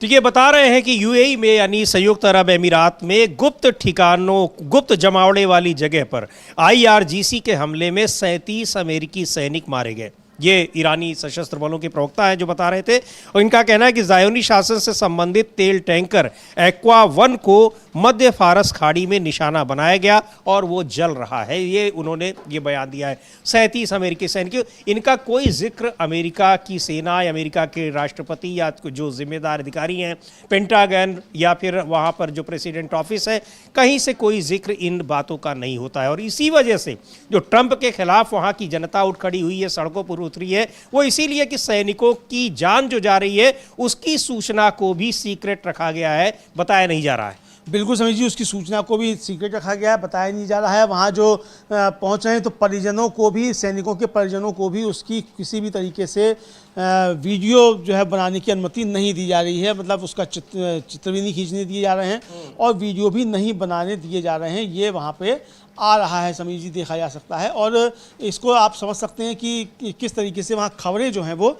तो ये बता रहे हैं कि यूएई में यानी संयुक्त अरब अमीरात में गुप्त ठिकानों, गुप्त जमावड़े वाली जगह पर IRGC के हमले में 37 अमेरिकी सैनिक मारे गए। ये ईरानी सशस्त्र बलों के प्रवक्ता हैं जो बता रहे थे। और इनका कहना है कि ज़ायोनी शासन से संबंधित तेल टैंकर एक्वा 1 को मध्य फारस खाड़ी में निशाना बनाया गया और वो जल रहा है। ये उन्होंने ये बयान दिया है। 37 अमेरिकी सैनिकों, इनका कोई जिक्र अमेरिका की सेना या अमेरिका के राष्ट्रपति या जो जिम्मेदार अधिकारी हैं, पेंटागन या फिर वहाँ पर जो प्रेसिडेंट ऑफिस है, कहीं से कोई जिक्र इन बातों का नहीं होता है। और इसी वजह से जो ट्रंप के खिलाफ वहाँ की जनता उठ खड़ी हुई है, सड़कों पर उतरी है, वो इसीलिए कि सैनिकों की जान जो जा रही है उसकी सूचना को भी सीक्रेट रखा गया है, बताया नहीं जा रहा है। बिल्कुल समीर जी, उसकी सूचना को भी सीक्रेट रखा गया है, बताया नहीं जा रहा है। वहाँ जो पहुँच रहे हैं तो परिजनों को भी, सैनिकों के परिजनों को भी उसकी किसी भी तरीके से वीडियो जो है बनाने की अनुमति नहीं दी जा रही है। मतलब उसका चित्र भी नहीं खींचने दिए जा रहे हैं और वीडियो भी नहीं बनाने दिए जा रहे हैं। ये वहाँ पे आ रहा है समीर जी, देखा जा सकता है। और इसको आप समझ सकते हैं कि किस तरीके से वहाँ खबरें जो हैं वो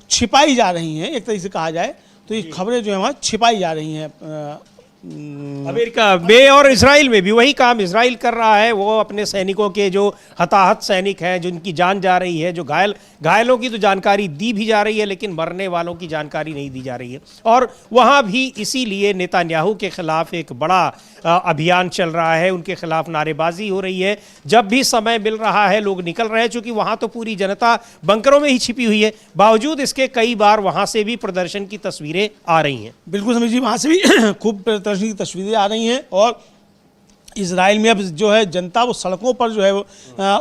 छिपाई जा रही हैं। एक तरीके से कहा जाए तो ये खबरें जो है वहाँ छिपाई जा रही हैं। अमेरिका में और इजराइल में भी वही काम इजराइल कर रहा है। वो अपने सैनिकों के जो हताहत सैनिक हैं, जिनकी जान जा रही है, जो घायलों की तो जानकारी दी भी जा रही है, लेकिन मरने वालों की जानकारी नहीं दी जा रही है। और वहाँ भी इसीलिए नेतन्याहू के खिलाफ एक बड़ा अभियान चल रहा है, उनके खिलाफ नारेबाजी हो रही है। जब भी समय मिल रहा है लोग निकल रहे हैं, चूँकि वहाँ तो पूरी जनता बंकरों में ही छिपी हुई है। बावजूद इसके कई बार वहाँ से भी प्रदर्शन की तस्वीरें आ रही हैं। बिल्कुल समीर जी, वहाँ से भी खूब प्रदर्शन की तस्वीरें आ रही हैं। और इजराइल में अब जो है जनता वो सड़कों पर जो है वो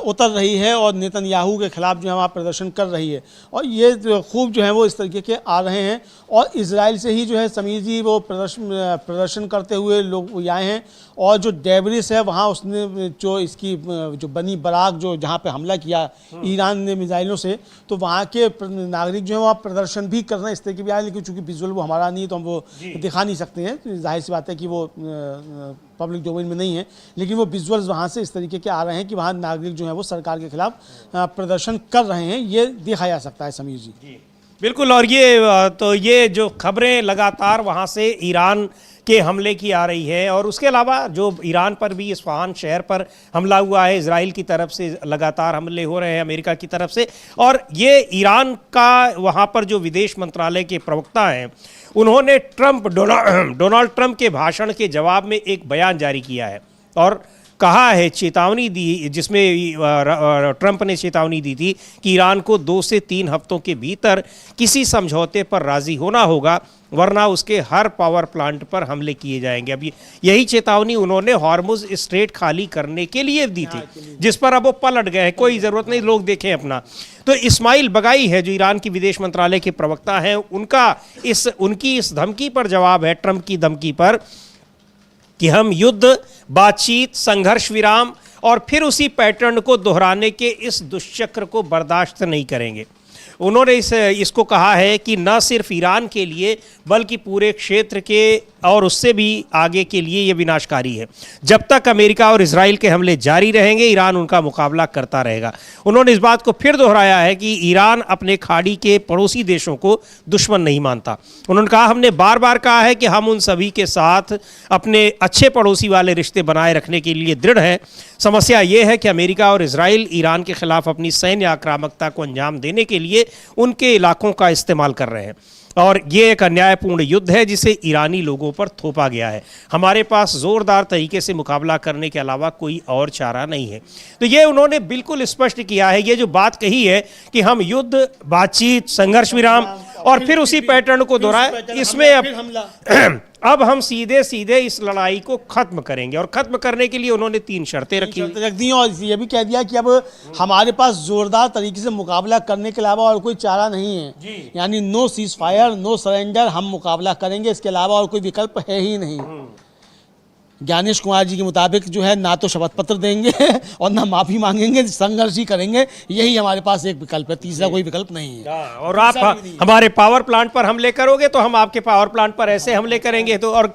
उतर रही है और नेतन्याहू के खिलाफ जो है वहाँ प्रदर्शन कर रही है। और ये खूब जो है वो इस तरीके के आ रहे हैं। और इजराइल से ही जो है समीर जी वो प्रदर्शन करते हुए लोग आए हैं। और जो डेब्रिस है वहाँ उसने जो इसकी जो बनी बराक जो जहाँ पे हमला किया ईरान ने मिसाइलों से, तो वहाँ के नागरिक जो है वहाँ प्रदर्शन भी कर रहे हैं इस तरीके भी आए। लेकिन चूँकि विजुअल वो हमारा नहीं है तो हम वो दिखा नहीं सकते हैं, तो जाहिर सी बात है कि वो पब्लिक डोमेन में नहीं है। लेकिन वो विजुअल्स वहाँ से इस तरीके के आ रहे हैं कि वहाँ नागरिक जो है वो सरकार के खिलाफ प्रदर्शन कर रहे हैं। ये देखा जा सकता है समीर जी। बिल्कुल। और ये जो खबरें लगातार वहाँ से ईरान के हमले की आ रही है, और उसके अलावा जो ईरान पर भी इस्फहान शहर पर हमला हुआ है, इजराइल की तरफ से लगातार हमले हो रहे हैं, अमेरिका की तरफ से। और ये ईरान का वहाँ पर जो विदेश मंत्रालय के प्रवक्ता हैं, उन्होंने डोनाल्ड ट्रंप के भाषण के जवाब में एक बयान जारी किया है और कहा है, चेतावनी दी, जिसमें ट्रंप ने चेतावनी दी थी कि ईरान को 2 से 3 हफ्तों के भीतर किसी समझौते पर राजी होना होगा, वरना उसके हर पावर प्लांट पर हमले किए जाएंगे। अभी यही चेतावनी उन्होंने हॉर्मुज स्ट्रेट खाली करने के लिए दी थी, जिस पर अब वो पलट गए हैं। कोई ज़रूरत नहीं, लोग देखें अपना। तो इस्माइल बगाई है जो ईरान की विदेश मंत्रालय के प्रवक्ता हैं, उनकी इस धमकी पर जवाब है, ट्रंप की धमकी पर, कि हम युद्ध, बातचीत, संघर्ष विराम और फिर उसी पैटर्न को दोहराने के इस दुष्चक्र को बर्दाश्त नहीं करेंगे। उन्होंने इसको कहा है कि न सिर्फ ईरान के लिए बल्कि पूरे क्षेत्र के और उससे भी आगे के लिए ये विनाशकारी है। जब तक अमेरिका और इजराइल के हमले जारी रहेंगे, ईरान उनका मुकाबला करता रहेगा। उन्होंने इस बात को फिर दोहराया है कि ईरान अपने खाड़ी के पड़ोसी देशों को दुश्मन नहीं मानता। उन्होंने कहा, हमने बार बार कहा है कि हम उन सभी के साथ अपने अच्छे पड़ोसी वाले रिश्ते बनाए रखने के लिए दृढ़ हैं। समस्या ये है कि अमेरिका और इजराइल ईरान के खिलाफ अपनी सैन्य आक्रामकता को अंजाम देने के लिए उनके इलाकों का इस्तेमाल कर रहे हैं, और ये एक अन्यायपूर्ण युद्ध है जिसे ईरानी लोगों पर थोपा गया है। हमारे पास जोरदार तरीके से मुकाबला करने के अलावा कोई और चारा नहीं है। तो ये उन्होंने बिल्कुल स्पष्ट किया है। ये जो बात कही है कि हम युद्ध, बातचीत, संघर्ष विराम और फिर उसी पैटर्न को दोहराए, इसमें अब हम सीधे सीधे इस लड़ाई को खत्म करेंगे। और खत्म करने के लिए उन्होंने 3 शर्तें रख दी और ये भी कह दिया कि अब हमारे पास जोरदार तरीके से मुकाबला करने के अलावा और कोई चारा नहीं है। यानी no ceasefire, no surrender, हम मुकाबला करेंगे, इसके अलावा और कोई विकल्प है ही नहीं। ज्ञानेश कुमार जी के मुताबिक जो है ना तो शपथ पत्र देंगे और ना माफी मांगेंगे, संघर्ष ही करेंगे। यही हमारे पास एक विकल्प है, तीसरा कोई विकल्प नहीं है। और आप हमारे पावर प्लांट पर हमले करोगे तो हम आपके पावर प्लांट पर ऐसे हमले करेंगे। तो और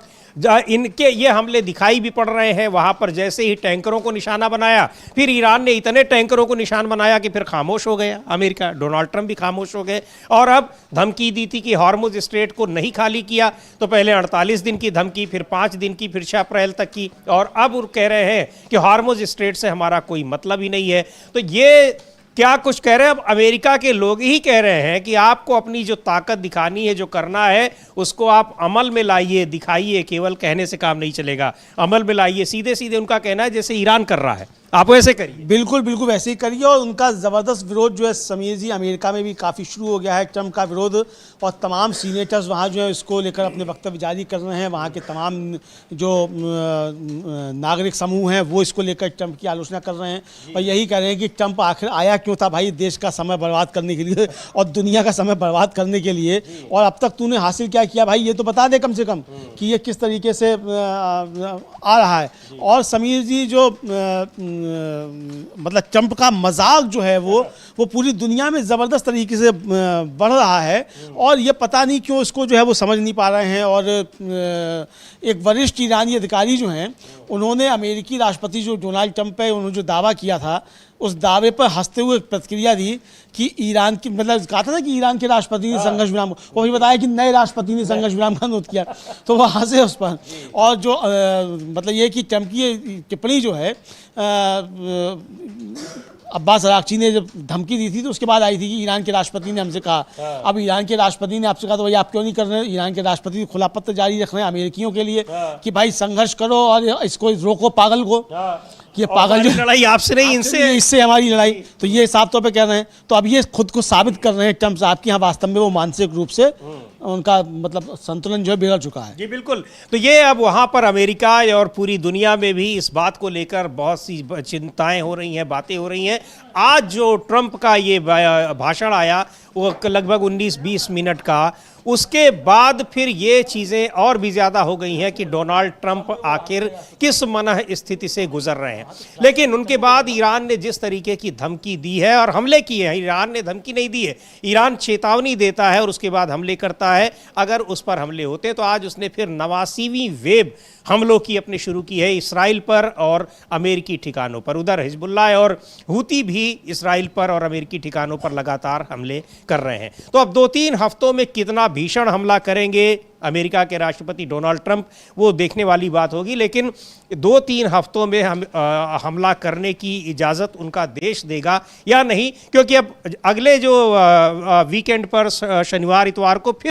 इनके ये हमले दिखाई भी पड़ रहे हैं। वहां पर जैसे ही टैंकरों को निशाना बनाया, फिर ईरान ने इतने टैंकरों को निशान बनाया कि फिर खामोश हो गया अमेरिका। डोनाल्ड ट्रंप भी खामोश हो गए और अब धमकी दी थी कि हॉर्मुज स्ट्रेट को नहीं खाली किया तो पहले 48 दिन की धमकी, फिर 5 दिन की, फिर 6 अप्रैल तक की, और अब वो कह रहे हैं कि हॉर्मुज स्ट्रेट से हमारा कोई मतलब ही नहीं है। तो ये क्या कुछ कह रहे हैं? अब अमेरिका के लोग ही कह रहे हैं कि आपको अपनी जो ताकत दिखानी है, जो करना है, उसको आप अमल में लाइए, दिखाइए, केवल कहने से काम नहीं चलेगा, अमल में लाइए। सीधे सीधे उनका कहना है जैसे ईरान कर रहा है, आप वैसे करिए। बिल्कुल बिल्कुल वैसे ही करिए। और उनका ज़बरदस्त विरोध जो है समीर जी अमेरिका में भी काफ़ी शुरू हो गया है, ट्रंप का विरोध, और तमाम सीनेटर्स वहाँ जो है इसको लेकर अपने वक्तव्य जारी कर रहे हैं। वहाँ के तमाम जो नागरिक समूह हैं वो इसको लेकर ट्रंप की आलोचना कर रहे हैं और यही कह रहे हैं कि ट्रंप आखिर आया क्यों था भाई, देश का समय बर्बाद करने के लिए और दुनिया का समय बर्बाद करने के लिए, और अब तक तूने हासिल क्या किया भाई, ये तो बता दे कम से कम कि ये किस तरीके से आ रहा है। और समीर जी जो मतलब ट्रंप का मजाक जो है वो पूरी दुनिया में ज़बरदस्त तरीके से बढ़ रहा है और ये पता नहीं क्यों इसको जो है वो समझ नहीं पा रहे हैं। और एक वरिष्ठ ईरानी अधिकारी जो हैं उन्होंने अमेरिकी राष्ट्रपति जो डोनाल्ड ट्रंप है उन्होंने जो दावा किया था उस दावे पर हंसते हुए प्रतिक्रिया दी कि ईरान की मतलब कहा था ना कि ईरान के राष्ट्रपति ने संघर्ष विराम, वो भी बताया कि नए राष्ट्रपति ने संघर्ष विराम का अनुरोध किया, तो वो हंसे उस पर। और जो मतलब ये कि ट्रंप की टिप्पणी जो है अब्बास अरागची ने जब धमकी दी थी तो उसके बाद आई थी कि ईरान के राष्ट्रपति ने हमसे कहा। अब ईरान के राष्ट्रपति ने आपसे कहा तो भाई आप क्यों नहीं कर रहे हैं? ईरान के राष्ट्रपति खुला पत्र जारी रख रहे हैं अमेरिकियों के लिए कि भाई संघर्ष करो और इसको रोको पागल को, कि ये पागल जो लड़ाई आपसे नहीं इससे हमारी लड़ाई, तो ये साफ तौर पे कह रहे हैं। तो अब ये खुद को साबित कर रहे हैं ट्रंप साहब की हाँ वास्तव में वो मानसिक रूप से उनका मतलब संतुलन जो है बिगड़ चुका है। जी बिल्कुल। तो ये अब वहाँ पर अमेरिका और पूरी दुनिया में भी इस बात को लेकर बहुत सी चिंताएं हो रही हैं, बातें हो रही हैं। आज जो ट्रंप का ये भाषण आया वो लगभग 19-20 मिनट का, उसके बाद फिर ये चीज़ें और भी ज़्यादा हो गई हैं कि डोनाल्ड ट्रंप आखिर किस मनः स्थिति से गुजर रहे हैं। लेकिन उनके बाद ईरान ने जिस तरीके की धमकी दी है और हमले किए हैं, ईरान ने धमकी नहीं दी है, ईरान चेतावनी देता है और उसके बाद हमले करता है। अगर उस पर हमले होते तो आज उसने फिर 89वीं वेव हमलों की अपने शुरू की है इसराइल पर और अमेरिकी ठिकानों पर। उधर हिजबुल्लाह और हूती भी इसराइल पर और अमेरिकी ठिकानों पर लगातार हमले कर रहे हैं। तो अब 2-3 हफ्तों में कितना भीषण हमला करेंगे अमेरिका के राष्ट्रपति डोनाल्ड ट्रंप, वो देखने वाली बात होगी। लेकिन 2-3 हफ्तों में हमला करने की इजाज़त उनका देश देगा या नहीं, क्योंकि अब अगले जो वीकेंड पर शनिवार इतवार को फिर